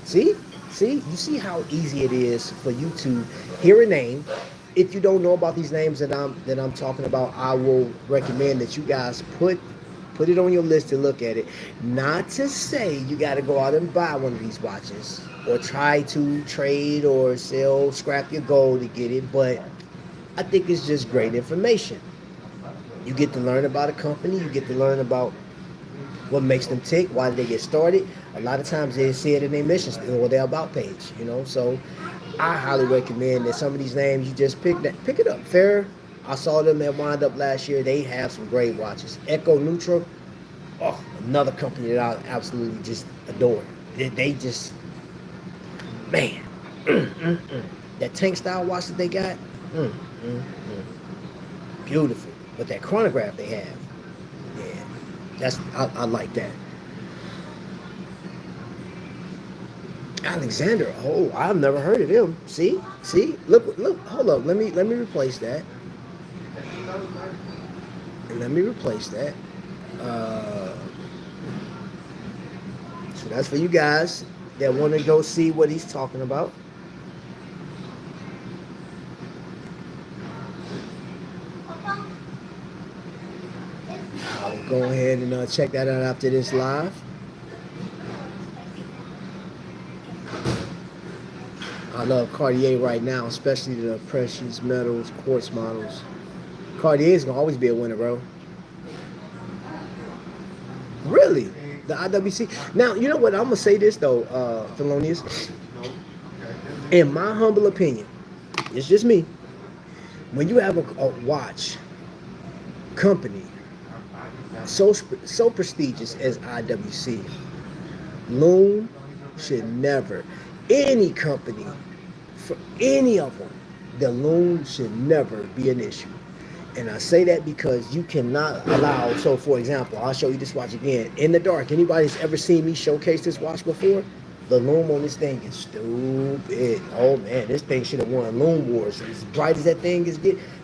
See, you see how easy it is for you to hear a name. If you don't know about these names that I'm talking about, I will recommend that you guys put it on your list to look at it. Not to say you got to go out and buy one of these watches or try to trade or sell, scrap your gold to get it, but I think it's just great information. You get to learn about a company, you get to learn about what makes them tick, why did they get started. A lot of times they say it in their mission or their about page, you know. So I highly recommend that some of these names you just pick it up. Fair, I saw them at Wind Up last year. They have some great watches. Echo Neutral, oh, another company that I absolutely just adore. They just, man, that tank style watch that they got, beautiful. But that chronograph they have, yeah, I like that. Alexander, oh, I've never heard of him. See, look, hold up. Let me replace that. So that's for you guys that want to go see what he's talking about. I'll go ahead and check that out after this live. I love Cartier right now, especially the precious metals, quartz models. Cartier is gonna always be a winner, bro. The IWC. Now, you know what? I'm gonna say this though, Thelonious. In my humble opinion, it's just me. When you have a watch company so prestigious as IWC, Loom should never, any company, for any of them, the loom should never be an issue. And I say that because you cannot allow, so for example, I'll show you this watch again. In the dark, anybody's ever seen me showcase this watch before? The loom on this thing is stupid. Oh man, this thing should have won Loom Wars. As bright as that thing is,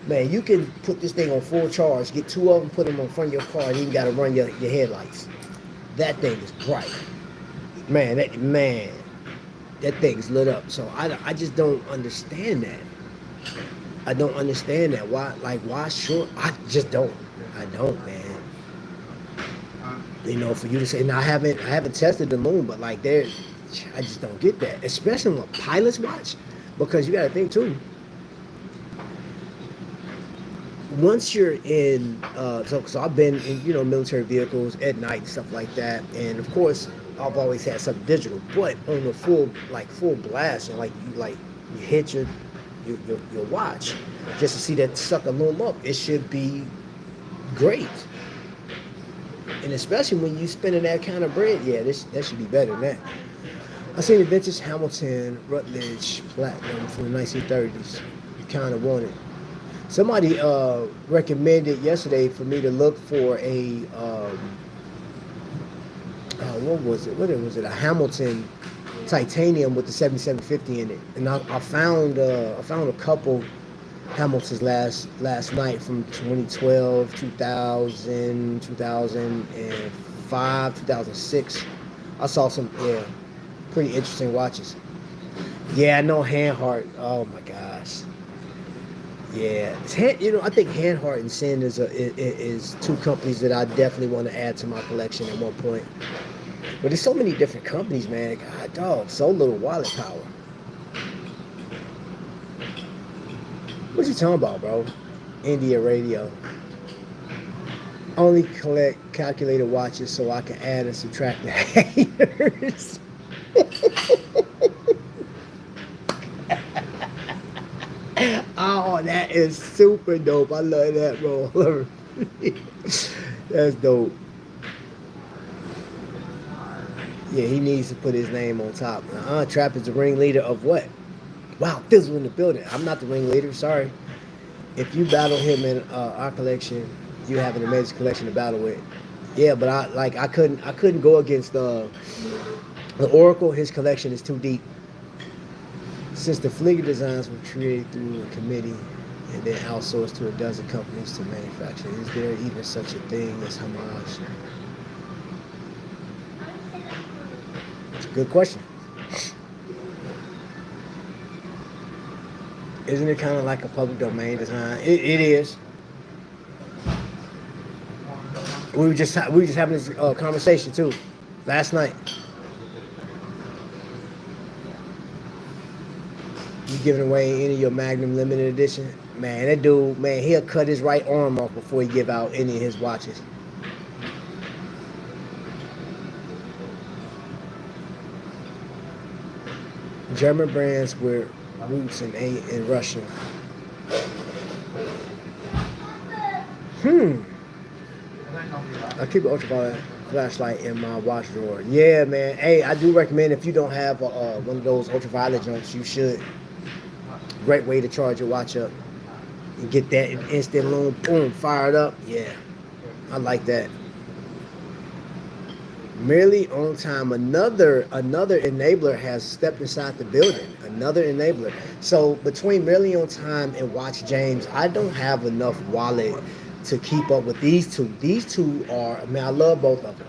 man, you can put this thing on full charge, get two of them, put them on front of your car, and you got to run your headlights. That thing is bright. Man, that thing's lit up. So I just don't understand that. I don't understand that. Why short? I just don't. I don't, man. You know, for you to say, now I haven't tested the moon, but like I just don't get that. Especially when pilots watch, because you got to think too. Once you're in, so I've been in, military vehicles at night and stuff like that, and of course I've always had something digital, but on the full blast, and you hit your watch just to see that sucker loom up, it should be great. And especially when you spending that kind of bread, yeah, that should be better than that. I seen the vintage Hamilton Rutledge Platinum from the 1930s. Kind of wanted. Somebody recommended yesterday for me to look for a what was it? A Hamilton titanium with the 7750 in it, and I found a couple Hamiltons last night from 2012, 2000, 2005, 2006. I saw some pretty interesting watches. Yeah, I know Hanhart. Oh my gosh. Yeah, I think Hanhart and Sin is two companies that I definitely want to add to my collection at one point. But there's so many different companies, man. God, dog, so little wallet power. What you talking about, bro? India Radio. Only collect calculated watches so I can add and subtract the haters. Oh, that is super dope. I love that, bro. That's dope. Yeah, he needs to put his name on top. Trap is the ringleader of what? Wow, Thizzle in the building. I'm not the ringleader, sorry. If you battle him in our collection, you have an amazing collection to battle with. Yeah, but I couldn't go against the Oracle. His collection is too deep. Since the Flieger designs were created through a committee and then outsourced to a dozen companies to manufacture, is there even such a thing as homage? Good question. Isn't it kind of like a public domain design? It is. We were just having this conversation too last night. You giving away any of your Magnum limited edition? Man, that dude, man, he'll cut his right arm off before he give out any of his watches. German brands with roots in Russia. I keep an ultraviolet flashlight in my watch drawer. Yeah, man. Hey, I do recommend if you don't have one of those ultraviolet junks, you should. Great way to charge your watch up and get that instant loom, boom, fired up. Yeah, I like that. Merely on time. Another enabler has stepped inside the building. Another enabler. So between Merely on Time and Watch James, I don't have enough wallet to keep up with these two. These two are, man, I love both of them,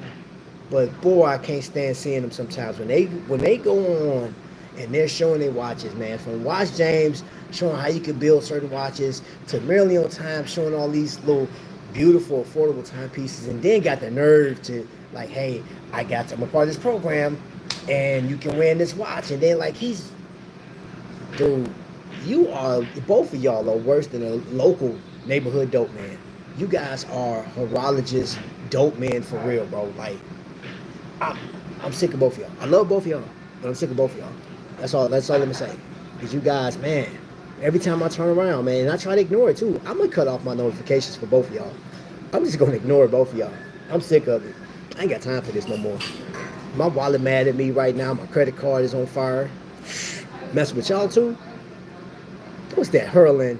but boy, I can't stand seeing them sometimes when they go on and they're showing their watches, man. From Watch James showing how you can build certain watches to Merely on Time showing all these little beautiful, affordable timepieces, and then got the nerve to like, hey, I'm a part of this program, and you can win this watch, and then like dude, both of y'all are worse than a local neighborhood dope man. You guys are horologist dope man for real, bro. Like, I, I'm sick of both of y'all. I love both of y'all, but I'm sick of both of y'all. That's all I'm gonna say. Cause you guys, man, every time I turn around, man, and I try to ignore it too. I'm gonna cut off my notifications for both of y'all. I'm just gonna ignore both of y'all. I'm sick of it. I ain't got time for this no more. My wallet mad at me right now. My credit card is on fire. Messing with y'all too. What's that hurling?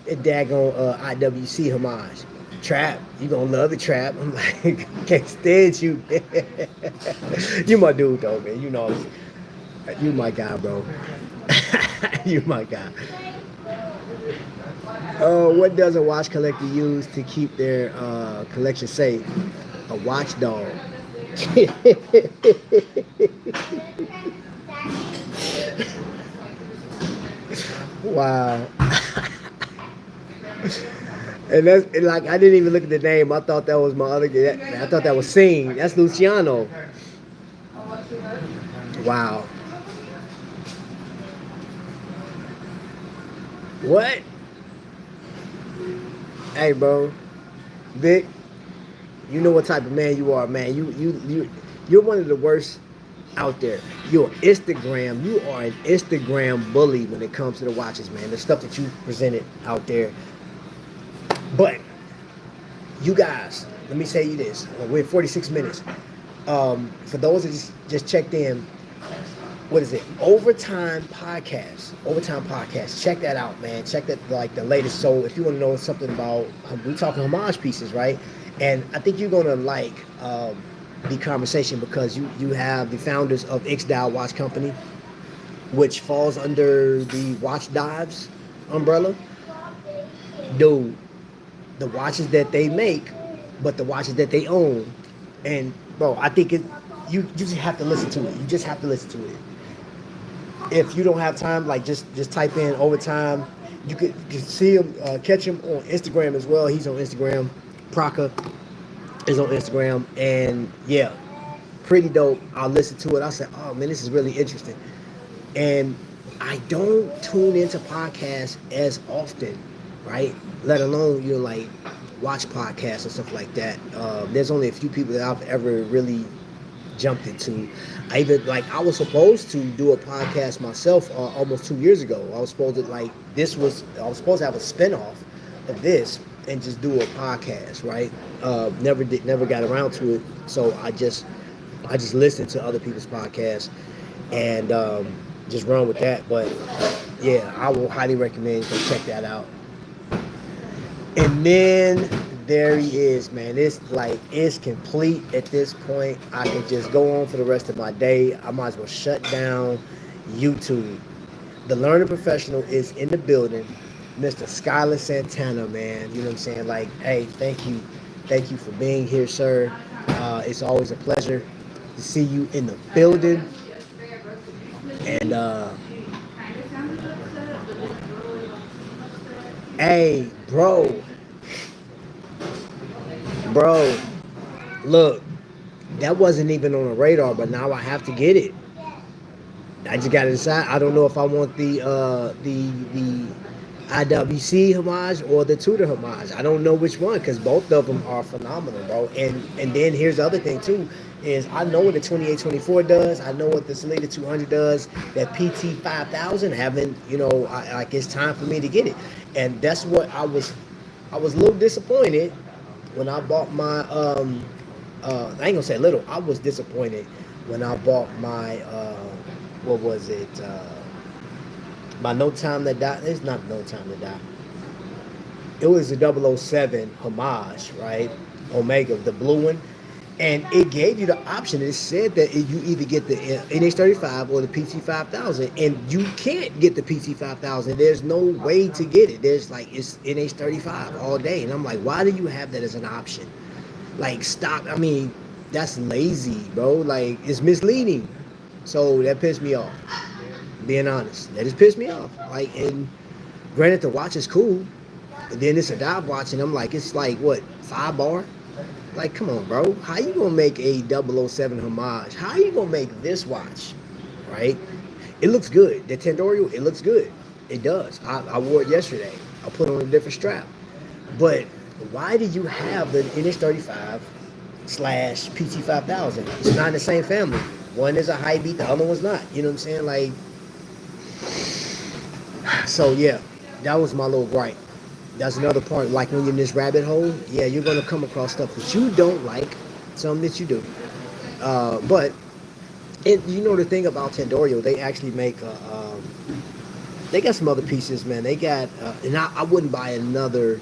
It daggone IWC homage. Trap, you gonna love the trap. I'm like, can't stand you. You my dude though, man. You know, you my guy, bro. You my guy. What does a watch collector use to keep their collection safe? A watchdog. Wow. And that's and like I didn't even look at the name. I thought that was my other guy. I thought that was Sing. That's Luciano. Wow. What? Hey, bro, Vic. You know what type of man you are, man. You're one of the worst out there. You're Instagram. You are an Instagram bully when it comes to the watches, man. The stuff that you presented out there. But you guys, let me say you this. We're at 46 minutes. For those that just checked in, what is it? Overtime podcast. Overtime podcast. Check that out, man. Check that, like the latest. So if you want to know something about, we talking homage pieces, right? And I think you're gonna like the conversation because you have the founders of X Dial Watch Company, which falls under the Watch Dives umbrella. Dude, the watches that they make, but the watches that they own, and bro, I think you just have to listen to it. You just have to listen to it. If you don't have time, like just type in overtime. You could see him, catch him on Instagram as well. He's on Instagram. Praka is on Instagram, and yeah, pretty dope. I'll listen to it. I said, oh man, this is really interesting. And I don't tune into podcasts as often, right? Let alone like watch podcasts and stuff like that. There's only a few people that I've ever really jumped into. I was supposed to do a podcast myself almost 2 years ago. I was supposed to I was supposed to have a spinoff of this and just do a podcast, right? Never got around to it. So I just listened to other people's podcasts and just run with that. But yeah, I will highly recommend you check that out. And then there he is, man. It's complete at this point. I can just go on for the rest of my day. I might as well shut down YouTube. The Learning Professional is in the building. Mr. Skylar Santana, man. You know what I'm saying? Like, hey, thank you. Thank you for being here, sir. It's always a pleasure to see you in the building. And hey, bro, look, that wasn't even on the radar, but now I have to get it. I just got to decide. I don't know if I want the IWC homage or the Tudor homage. I don't know which one because both of them are phenomenal, bro. And then here's the other thing too is I know what the 2824 does. I know what the Salida 200 does. That PT 5000 haven't, like it's time for me to get it. And that's what I was a little disappointed when I bought my I ain't gonna say little. I was disappointed when I bought my what was it? My No Time to Die. It's not No Time to Die. It was a 007 homage, right? Omega, the blue one. And it gave you the option. It said that you either get the NH35 or the PT5000. And you can't get the PT5000. There's no way to get it. It's NH35 all day. And I'm like, why do you have that as an option? Like, stop. I mean, that's lazy, bro. Like, it's misleading. So that pissed me off. Being honest, that just pissed me off. Like, and granted, the watch is cool, but then it's a dive watch, and I'm like, it's like what, 5 bar? Like, come on, bro. How you gonna make a 007 homage? How you gonna make this watch, right? It looks good. The Tendorial, it looks good. It does. I wore it yesterday. I put on a different strap. But why do you have the NH35 slash PT5000. It's not in the same family. One is a high beat, the other one's not. You know what I'm saying? Like, so yeah, that was my little gripe. That's another part. Like when you're in this rabbit hole, yeah, you're gonna come across stuff that you don't like, some that you do. But you know the thing about Tandorio, they actually make they got some other pieces, man. They got and I wouldn't buy another.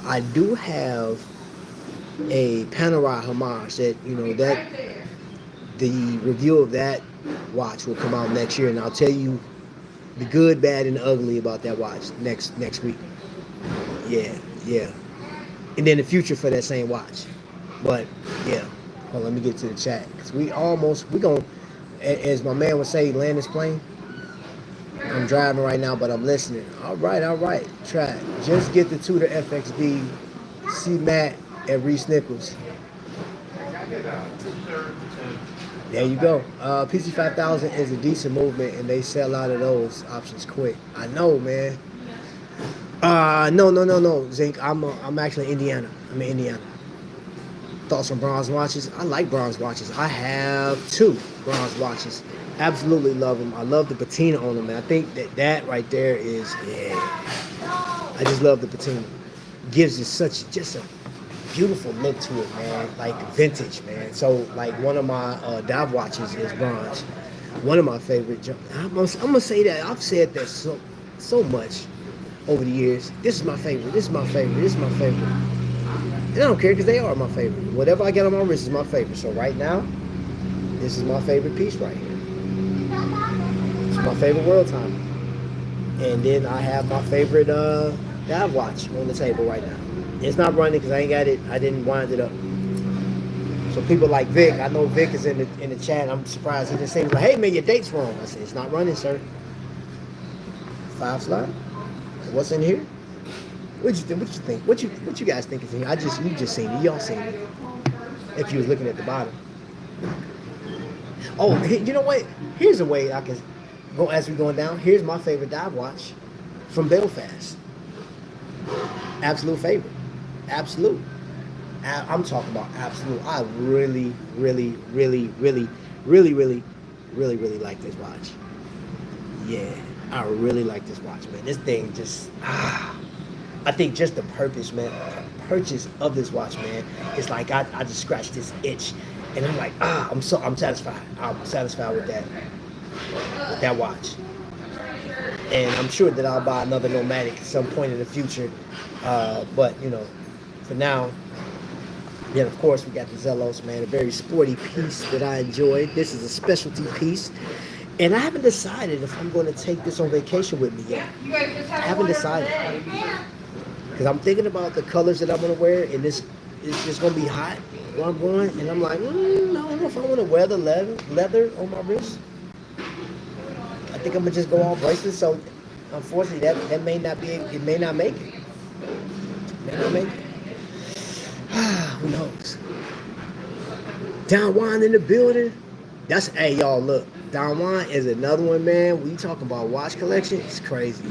I do have a Panerai homage that that the review of that watch will come out next year, and I'll tell you the good, bad, and ugly about that watch next week. Yeah, yeah. And then the future for that same watch. But yeah, well, let me get to the chat because we gonna, as my man would say, land this plane. I'm driving right now, but I'm listening. All right. Try. Just get the Tudor FXB, C Matt, and Reese Nichols. There you go. PC5000 is a decent movement, and they sell out of those options quick. I know, man. No, Zink. I'm actually in Indiana. I'm in Indiana. Thoughts on bronze watches? I like bronze watches. I have 2 bronze watches. Absolutely love them. I love the patina on them, man. I think that right there is, yeah. I just love the patina. Gives it just a beautiful look to it, man. Like vintage, man. So, like, one of my dive watches is bronze. One of my favorite. I'm gonna say that. I've said that so much over the years. This is my favorite. This is my favorite. This is my favorite. And I don't care because they are my favorite. Whatever I get on my wrist is my favorite. So right now, this is my favorite piece right here. It's my favorite world timer. And then I have my favorite dive watch on the table right now. It's not running because I ain't got it. I didn't wind it up. So people like Vic, I know Vic is in the chat. I'm surprised he didn't say, like, hey man, your date's wrong. I said, it's not running, sir. 5 slot. What's in here? What you think? What you guys think is in here? You just seen it. Y'all seen it. If you was looking at the bottom. Oh, you know what? Here's a way I can go as we're going down. Here's my favorite dive watch from Belfast. Absolute favorite. Absolute. I'm talking about absolute. I really like this watch. Yeah, I really like this watch, man. This thing just, I think just the purchase of this watch, man, it's like I just scratched this itch, and I'm like, I'm satisfied. I'm satisfied with that watch. And I'm sure that I'll buy another Nomadic at some point in the future. But, for now, then of course we got the Zelos, man, a very sporty piece that I enjoyed. This is a specialty piece. And I haven't decided if I'm going to take this on vacation with me yet. I haven't decided. Because I'm thinking about the colors that I'm going to wear, and this is just going to be hot where I'm going. And I'm like, I don't know if I want to wear the leather on my wrist. I think I'm going to just go all bracelets. So, unfortunately, that may not be, it may not make it. May not make it. Who knows? Don Juan in the building. Hey, y'all, look. Don Juan is another one, man. When you talking about watch collection, it's crazy.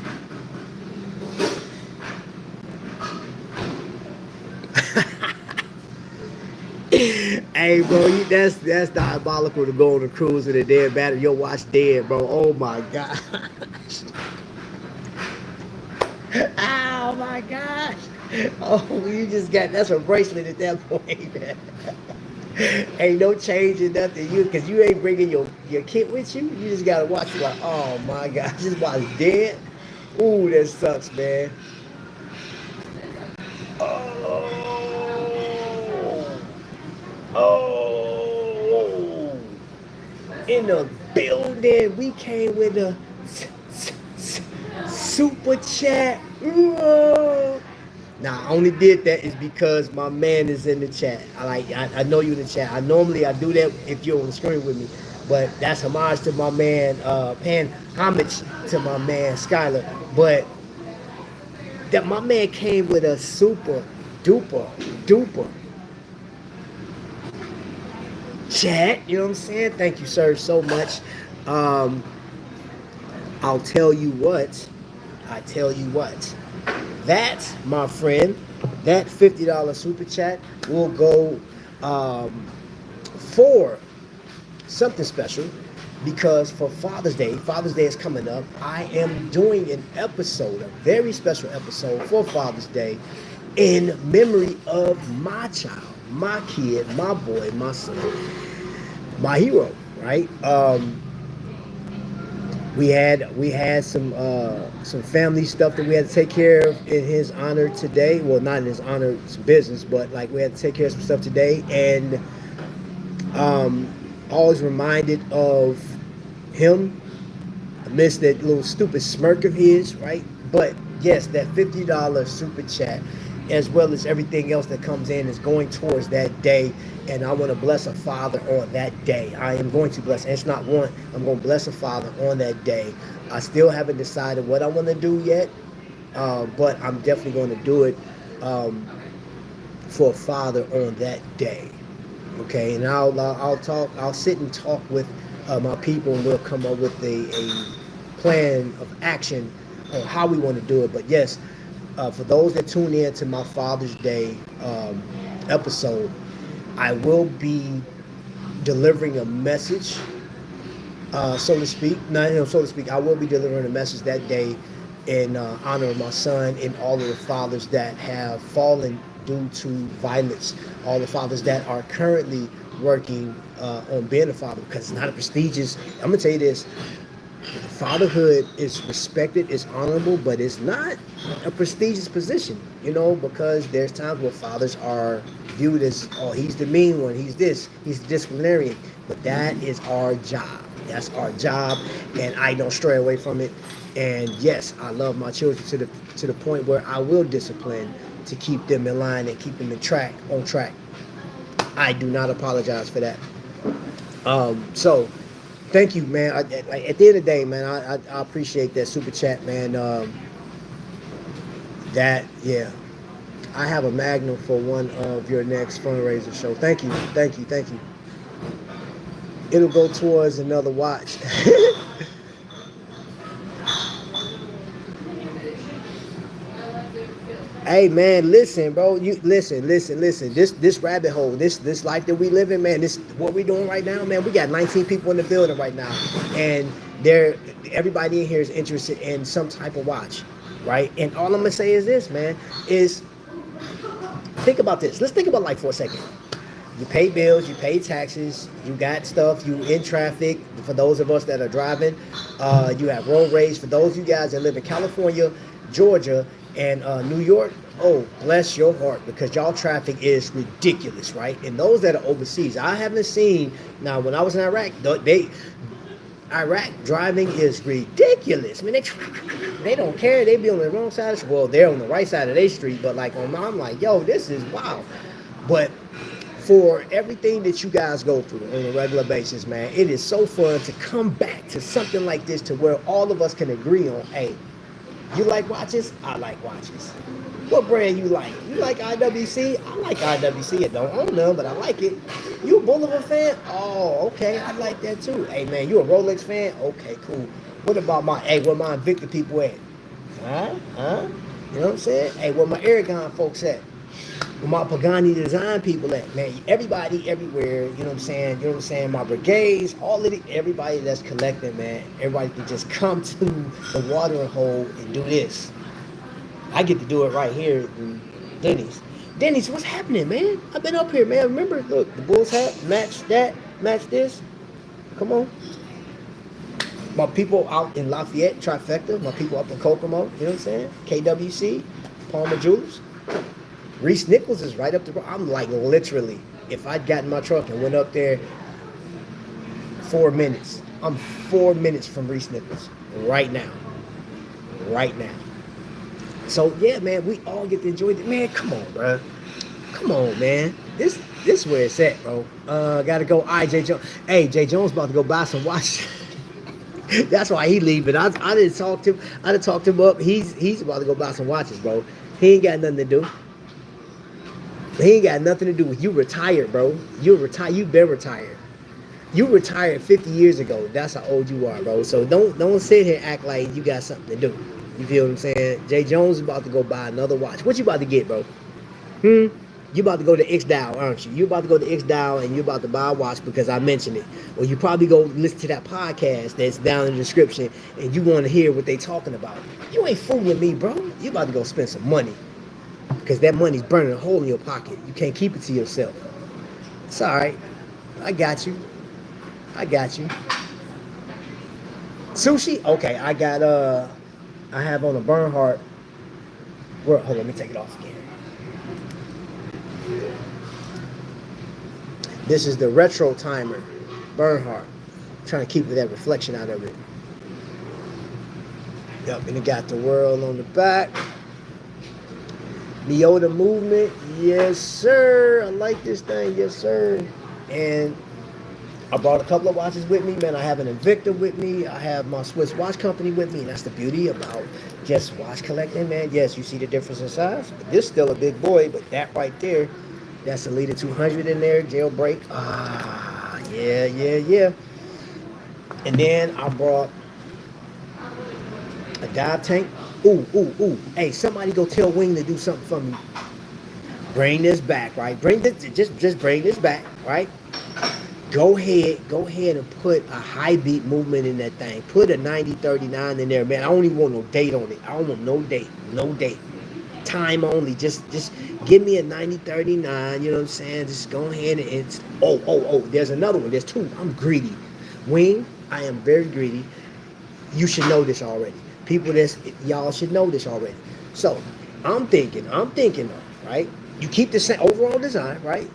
Hey, bro, that's diabolical to go on a cruise with a dead battery. Your watch dead, bro. Oh my gosh. Oh my gosh. Oh, you just that's a bracelet at that point. Ain't no change in nothing. Because you ain't bringing your kit with you. You just got to watch it like, oh my gosh, this watch dead. Ooh, that sucks, man. Oh. In the building, we came with a super chat. Now, I only did that is because my man is in the chat. I know you in the chat. I do that if you're on the screen with me. But that's homage to my man, paying homage to my man, Skylar. But that my man came with a super duper chat. You know what I'm saying? Thank you, sir, so much. I'll tell you what. That, my friend, that $50 super chat will go um, for something special, because for Father's Day is coming up. I am doing an episode, a very special episode for Father's Day, in memory of my child, my kid, my boy, my son, my hero. Right? We had some family stuff that we had to take care of in his honor today. Well, not in his honor, it's business, but like we had to take care of some stuff today, and um, always reminded of him. I missed that little stupid smirk of his, right? But yes, that $50 super chat, as well as everything else that comes in, is going towards that day. And I want to bless a father on that day. I am going to bless. And it's not one. I'm going to bless a father on that day. I still haven't decided what I want to do yet, but I'm definitely going to do it um, for a father on that day. Okay, and I'll talk. I'll sit and talk with my people, and we'll come up with a plan of action on how we want to do it. But yes, for those that tune in to my Father's Day episode, I will be delivering a message, so to speak. Not so to speak. I will be delivering a message that day in honor of my son and all of the fathers that have fallen due to violence. All the fathers that are currently working on being a father, because it's not a prestigious. I'm gonna tell you this: fatherhood is respected, it's honorable, but it's not a prestigious position, because there's times where fathers are viewed as, oh, he's the mean one, he's this, he's the disciplinarian. But that is our job. That's our job, and I don't stray away from it. And yes, I love my children to the point where I will discipline to keep them in line and keep them on track. I do not apologize for that. So thank you, man. At the end of the day, man, I appreciate that super chat, man. Yeah, I have a magnum for one of your next fundraiser show. Thank you, thank you, thank you. It'll go towards another watch. Hey man, listen, bro. You listen. This rabbit hole, this life that we live in, man. This what we doing right now, man. We got 19 people in the building right now, and everybody in here is interested in some type of watch, right? And all I'm gonna say is this, man. Is think about this. Let's think about life for a second. You pay bills, you pay taxes, you got stuff, you in traffic. For those of us that are driving, you have road rage. For those of you guys that live in California, Georgia, and New York, oh, bless your heart, because y'all traffic is ridiculous, right? And those that are overseas, I haven't seen. Now, when I was in Iraq, Iraq driving is ridiculous. I mean, they don't care. They be on the wrong side of the street. Well, they're on the right side of their street, but like on mine, I'm like, yo, this is wow. But for everything that you guys go through on a regular basis, man, it is so fun to come back to something like this, to where all of us can agree on, hey, you like watches? I like watches. What brand you like? You like IWC? I like IWC. I don't own none, but I like it. You a Boulevard fan? Oh, okay. I like that too. Hey, man, you a Rolex fan? Okay, cool. What about where my Invicta people at? Huh? You know what I'm saying? Hey, where my Aragon folks at? Where my Pagani design people at? Man, everybody, everywhere, you know what I'm saying? You know what I'm saying? My brigades, everybody that's collecting, man, everybody can just come to the watering hole and do this. I get to do it right here in Denny's. Denny's, what's happening, man? I've been up here, man. Remember, look, the Bulls hat, match that, match this. Come on. My people out in Lafayette, Trifecta, my people up in Kokomo, you know what I'm saying? KWC, Palmer Jewelers. Reese Nichols is right up the road. I'm like, literally, if I'd gotten my truck and went up there 4 minutes, I'm 4 minutes from Reese Nichols right now. Right now. So yeah, man, we all get to enjoy it. Man, come on, bro. Come on, man. This is where it's at, bro. Gotta go. All right, Jay Jones. Hey, Jay Jones about to go buy some watches. That's why he leaving. I didn't talk to him. I didn't talk to him up. He's about to go buy some watches, bro. He ain't got nothing to do. He ain't got nothing to do with you. Retired, bro. You're retired. You've been retired. You retired 50 years ago. That's how old you are, bro. So don't sit here and act like you got something to do. You feel what I'm saying? Jay Jones is about to go buy another watch. What you about to get, bro? You about to go to X Dial, aren't you? You about to go to X Dial and you about to buy a watch because I mentioned it. Or you probably go listen to that podcast that's down in the description and you want to hear what they talking about. You ain't fooling me, bro. You about to go spend some money because that money's burning a hole in your pocket. You can't keep it to yourself. It's all right. I got you. I got you. Sushi? Okay, I have on a Bernhardt. Hold on, let me take it off again. This is the retro timer, Bernhardt. Trying to keep that reflection out of it. Yep, and it got the world on the back. Leota movement, yes sir. I like this thing, yes sir. And I brought a couple of watches with me, man. I have an Invicta with me. I have my Swiss watch company with me. And that's the beauty about just watch collecting, man. Yes, you see the difference in size. But this is still a big boy, but that right there, that's a Lita 200 in there, jailbreak. Ah, yeah. And then I brought a dive tank. Ooh. Hey, somebody go tell Wing to do something for me. Bring this back, right? Just bring this back, right? Go ahead and put a high beat movement in that thing. Put a 9039 in there, man. I don't even want no date on it. I don't want no date. Time only. Just give me a 9039, you know what I'm saying? Just go ahead and it's there's another one. There's two. I'm greedy. Wing, I am very greedy. You should know this already. Y'all should know this already. So I'm thinking, right? You keep the same overall design, right?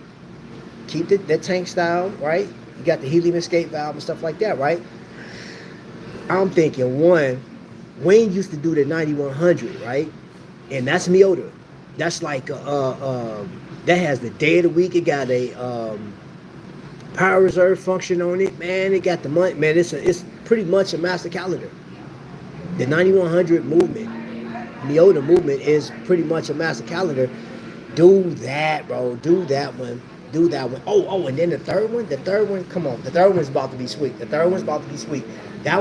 Keep that tank style, right? You got the helium escape valve and stuff like that, right? I'm thinking Wayne used to do the 9100, right? And that's Miota. That's like that has the day of the week. It got a power reserve function on it, man. It got the money, man. It's pretty much a master calendar. The 9100 movement, Miota movement is pretty much a master calendar. Do that, bro. Do that one. Oh, and then the third one, come on. The third one's about to be sweet. That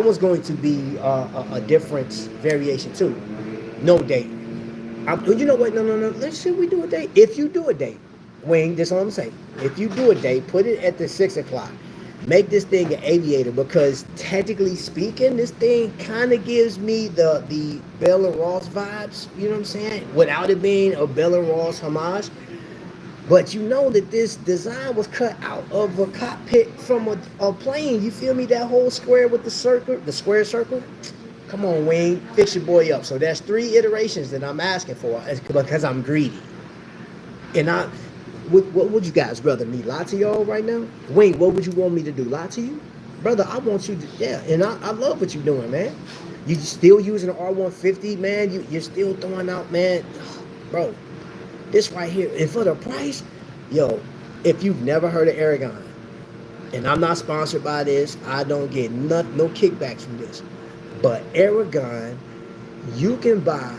one's going to be a different variation too. No date. You know what? No. Let's see. We do a date. If you do a date, Wing, that's all I'm saying. If you do a date, put it at the 6 o'clock. Make this thing an aviator because technically speaking, this thing kind of gives me the Bella Ross vibes. You know what I'm saying? Without it being a Bella Ross homage. But you know that this design was cut out of a cockpit from a plane. You feel me? That whole square with the square circle. Come on, Wayne, fix your boy up. So that's 3 iterations that I'm asking for because I'm greedy. And what would you guys rather me lie to y'all right now? Wayne, what would you want me to do? Lie to you? Brother, I want you to, yeah. And I love what you're doing, man. You still using an R150, man. You're still throwing out, man. Bro. This right here, and for the price, yo, if you've never heard of Aragon, and I'm not sponsored by this, I don't get no kickbacks from this, but Aragon, you can buy,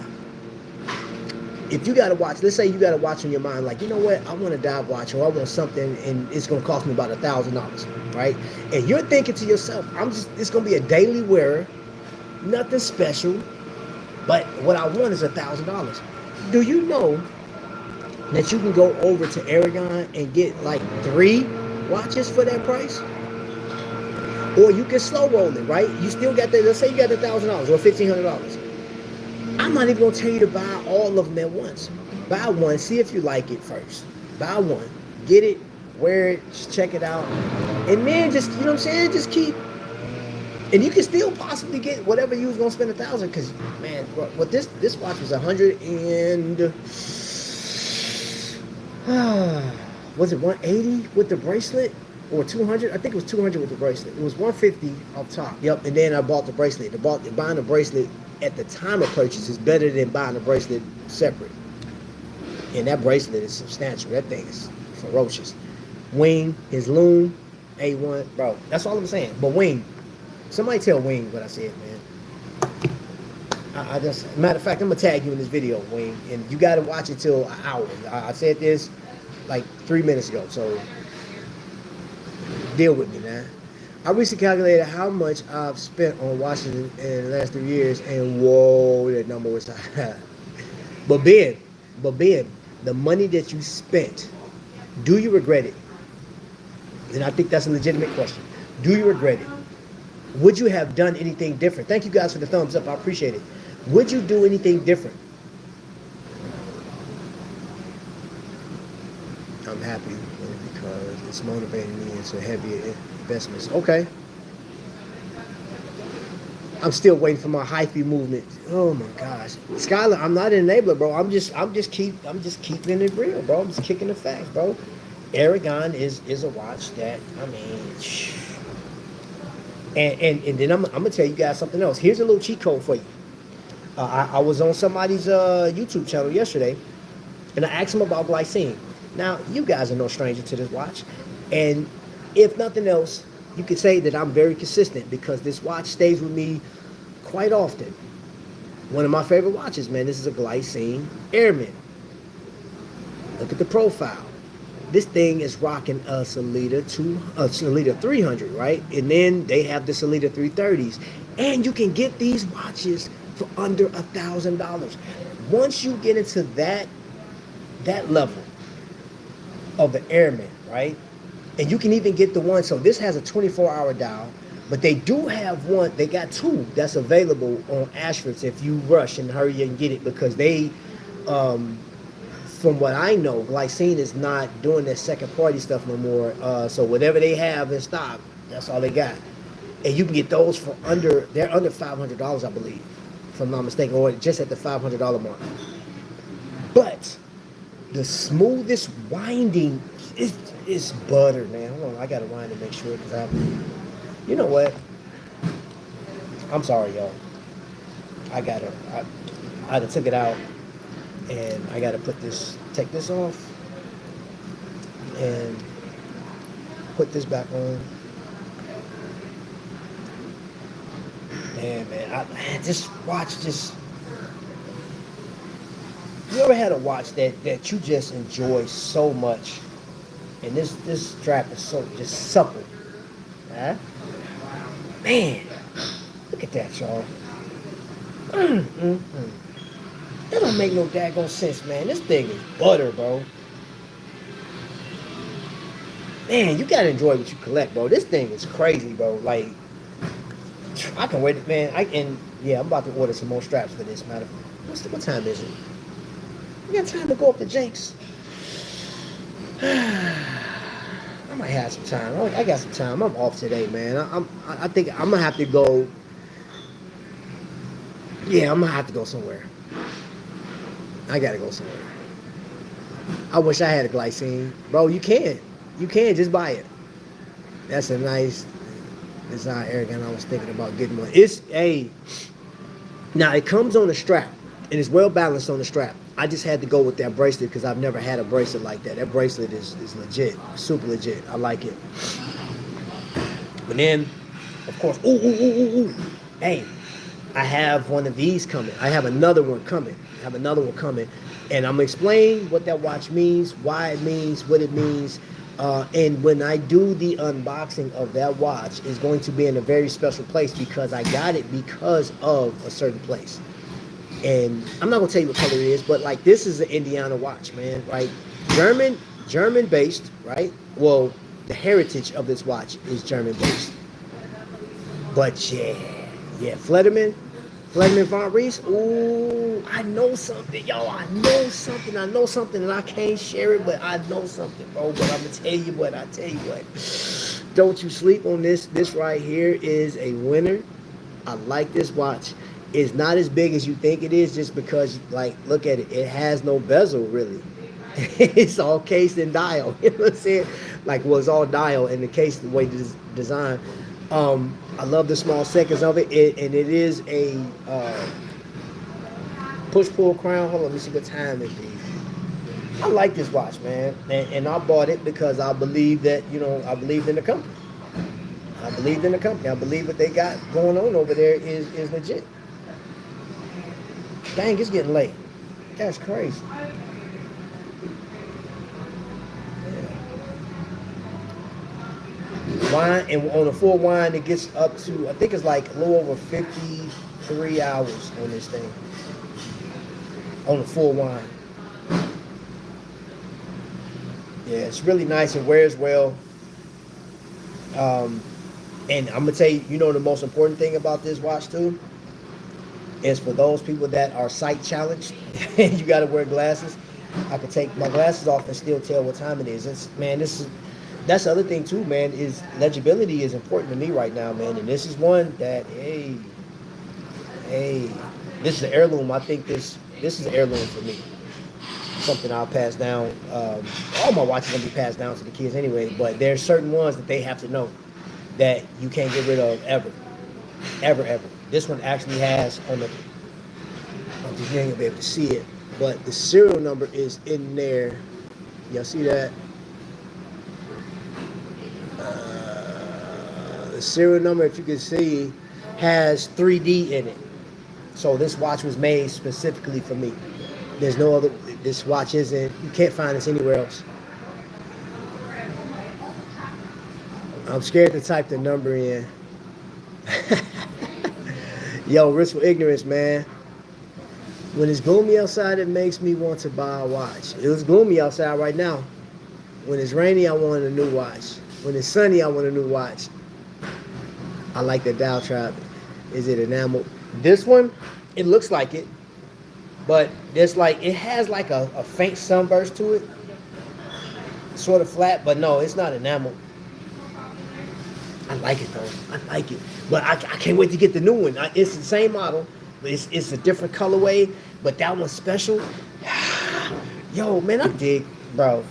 if you got to watch, let's say you got to watch in your mind, like, you know what, I want a dive watch, or I want something, and it's going to cost me about $1,000, right? And you're thinking to yourself, it's going to be a daily wearer, nothing special, but what I want is $1,000. Do you know that you can go over to Aragon and get like 3 watches for that price? Or you can slow roll it, right? You still got let's say you got $1,000 or $1,500. I'm not even gonna tell you to buy all of them at once. Buy one, see if you like it first. Buy one, get it, wear it, just check it out. And then just, you know what I'm saying, just keep. And you can still possibly get whatever you was gonna spend $1,000, because man, what this watch was 100 and was it 180 with the bracelet or 200? I think it was 200 with the bracelet. It was 150 off top. Yep. And then I bought the bracelet. Buying the bracelet at the time of purchase is better than buying the bracelet separate. And that bracelet is substantial. That thing is ferocious. Wing, his loom, A1, bro. That's all I'm saying. But Wing, somebody tell Wing what I said, man. Matter of fact, I'm gonna tag you in this video, Wayne, and you gotta watch it till an hour. I said this like 3 minutes ago, so deal with me, man. I recently calculated how much I've spent on watching in the last 3 years, and whoa, that number was high. But Ben, the money that you spent, do you regret it? And I think that's a legitimate question. Do you regret it? Would you have done anything different? Thank you guys for the thumbs up. I appreciate it. Would you do anything different? I'm happy because it's motivating me into heavier investments. Okay. I'm still waiting for my hyphy movement. Oh my gosh, Skylar, I'm not an enabler, bro. I'm just keeping it real, bro. I'm just kicking the facts, bro. Aragon is a watch that, I mean, and then I'm gonna tell you guys something else. Here's a little cheat code for you. I was on somebody's YouTube channel yesterday, and I asked him about glycine. Now, you guys are no stranger to this watch, and if nothing else, you could say that I'm very consistent because this watch stays with me quite often. One of my favorite watches, man. This is a glycine Airman. Look at the profile. This thing is rocking a Salida 300, right? And then they have the Salida 330s, and you can get these watches for under $1,000. Once you get into that level of the Airman, right? And you can even get the one, so this has a 24-hour dial, but they do have one, they got two that's available on Ashford's if you rush and hurry and get it, because they, from what I know, Glycine is not doing their second party stuff no more. So whatever they have in stock, that's all they got. And you can get those for they're under $500, I believe, if I'm not mistaken, or just at the $500 mark. But the smoothest winding is butter, man. Hold on, I gotta wind to make sure, because you know what? I'm sorry, y'all. I done took it out, and I gotta take this off, and put this back on. Man, just watch this. You ever had a watch that you just enjoy so much, and this strap is so just supple, huh? Man, look at that, y'all. That don't make no daggone sense, man. This thing is butter, bro. Man, you gotta enjoy what you collect, bro. This thing is crazy, bro. Like, I can wait, man. I'm about to order some more straps for this, matter. What time is it? We got time to go up to Jake's. I might have some time. I got some time. I'm off today, man. I think I'm gonna have to go. Yeah, I'm gonna have to go somewhere. I gotta go somewhere. I wish I had a glycine, bro. You can just buy it. That's a nice design, Aragon. I was thinking about getting one. Now it comes on a strap, and it's well balanced on the strap. I just had to go with that bracelet because I've never had a bracelet like that. That bracelet is legit, super legit. I like it. But then, of course, hey, I have one of these coming. I have another one coming. And I'm gonna explain what that watch means, why it means, what it means. And when I do the unboxing of that watch, it's going to be in a very special place because I got it because of a certain place. And I'm not gonna tell you what color it is, but like this is an Indiana watch, man, right? German based, right? Well, the heritage of this watch is German based. But yeah, Flederman Von Reese. Ooh, I know something, y'all. I know something, and I can't share it, but I know something, bro. But I'm gonna tell you what. Don't you sleep on this. This right here is a winner. I like this watch. It's not as big as you think it is, just because, like, look at it. It has no bezel, really. It's all case and dial. You know what I'm saying? Like, well, it's all dial in the case, the way it's designed. I love the small seconds of it. And it is a push-pull crown. Hold on, let me see what time it is. I like this watch, man. And I bought it because I believe that, I believed in the company. I believe what they got going on over there is legit. Dang, it's getting late. That's crazy. Wine, and on a full wine, it gets up to, I think it's like a little over 53 hours on this thing. On a full wine. Yeah, it's really nice and wears well. Um, and I'm gonna tell you, you know, the most important thing about this watch too is for those people that are sight challenged and you got to wear glasses. I could take my glasses off and still tell what time it is. It's man, this is that's the other thing too, man. Is legibility is important to me right now, man. And this is one that hey, this is an heirloom. I think this is an heirloom for me. Something I'll pass down. All my watches gonna be passed down to the kids anyway. But there's certain ones that they have to know that you can't get rid of ever, ever. This one actually has on the. I'm just ain't gonna be able to see it, but the serial number is in there. Y'all see that? The serial number, if you can see, has 3D in it. So this watch was made specifically for me. There's no other. This watch isn't. You can't find this anywhere else. I'm scared to type the number in. Yo, risk for ignorance, man. When it's gloomy outside, it makes me want to buy a watch. It was gloomy outside right now. When it's rainy, I want a new watch. When it's sunny, I want a new watch. I like the dial trap. Is it enamel? This one, it looks like it, but there's like it has like a faint sunburst to it, sort of flat, but no, it's not enamel. I like it though. I like it, but I can't wait to get the new one. It's the same model, but it's a different colorway. But that one's special. Yo, man, I dig, bro.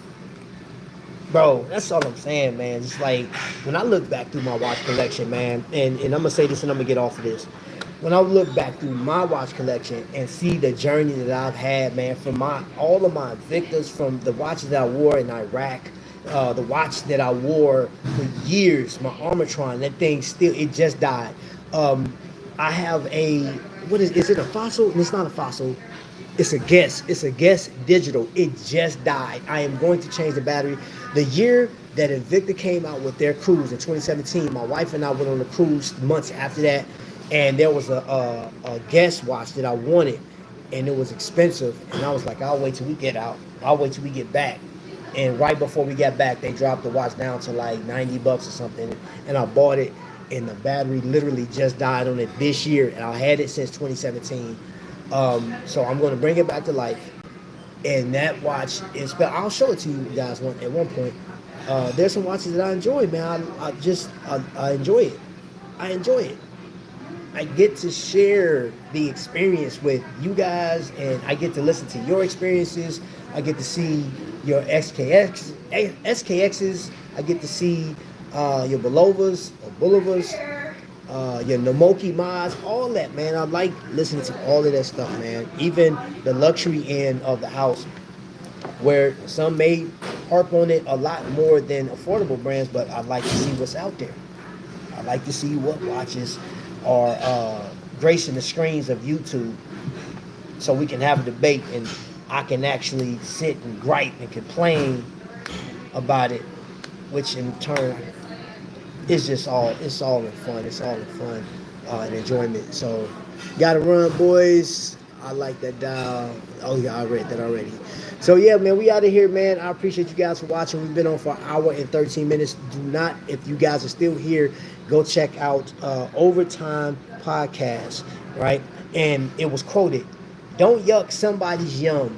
Bro, that's all I'm saying, man. It's like when I look back through my watch collection, man, and I'm gonna say this and I'm gonna get off of this. When I look back through my watch collection and see the journey that I've had, man, from all of my Victors, from the watches that I wore in Iraq, the watch that I wore for years, my Armatron, that thing still, it just died. I have is it a fossil? It's not a fossil. It's a Guess. It's a Guess digital. It just died. I am going to change the battery. The year that Invicta came out with their cruise in 2017, my wife and I went on a cruise months after that, and there was a Guess watch that I wanted, and it was expensive, and I was like, I'll wait till we get out. I'll wait till we get back. And right before we got back, they dropped the watch down to like $90 or something, and I bought it, and the battery literally just died on it this year, and I had it since 2017. So I'm going to bring it back to life. And that watch is, I'll show it to you guys at one point. There's some watches that I enjoy, man. I enjoy it. I enjoy it. I get to share the experience with you guys, and I get to listen to your experiences. I get to see your SKXs. I get to see your Belovas or Bullovas. Your Nomoki mods, all that, man. I like listening to all of that stuff, man. Even the luxury end of the house, where some may harp on it a lot more than affordable brands, but I like to see what's out there. I like to see what watches are gracing the screens of YouTube, so we can have a debate and I can actually sit and gripe and complain about it, which in turn it's all in fun. It's all in fun and enjoyment. So, gotta run, boys. I like that dial. Oh yeah, I read that already. So yeah, man, we out of here, man. I appreciate you guys for watching. We've been on for an hour and 13 minutes. Do not, if you guys are still here, go check out Overtime Podcast, right? And it was quoted, "Don't yuck somebody's yum."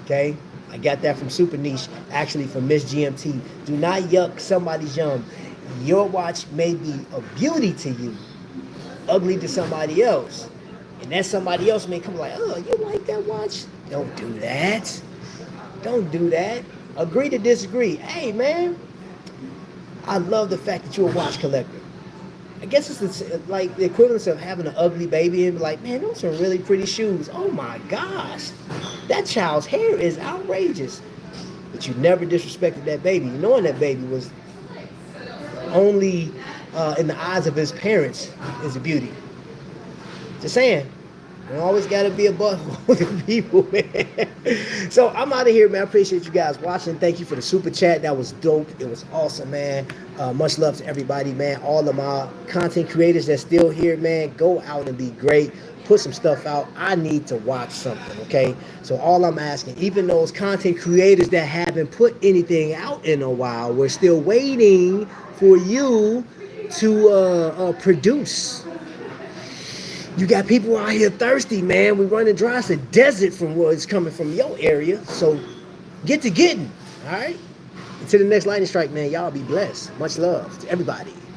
Okay, I got that from Super Niche, actually from Miss GMT. Do not yuck somebody's yum. Your watch may be a beauty to you, ugly to somebody else. And that somebody else may come like, oh, you like that watch? Don't do that. Don't do that. Agree to disagree. Hey, man, I love the fact that you're a watch collector. I guess it's like the equivalent of having an ugly baby and be like, man, those are really pretty shoes. Oh, my gosh. That child's hair is outrageous. But you never disrespected that baby, knowing that baby was only in the eyes of his parents is a beauty. Just saying. You always got to be a butthole to people, man. So I'm out of here, man. I appreciate you guys watching. Thank you for the super chat. That was dope. It was awesome, man. Much love to everybody, man. All of my content creators that's still here, man. Go out and be great. Put some stuff out. I need to watch something, okay? So all I'm asking, even those content creators that haven't put anything out in a while, we're still waiting for you to produce. You got people out here thirsty, man. We running dry. It's a desert from where it's coming from your area. So get to getting. All right. Until the next lightning strike, man. Y'all be blessed. Much love to everybody.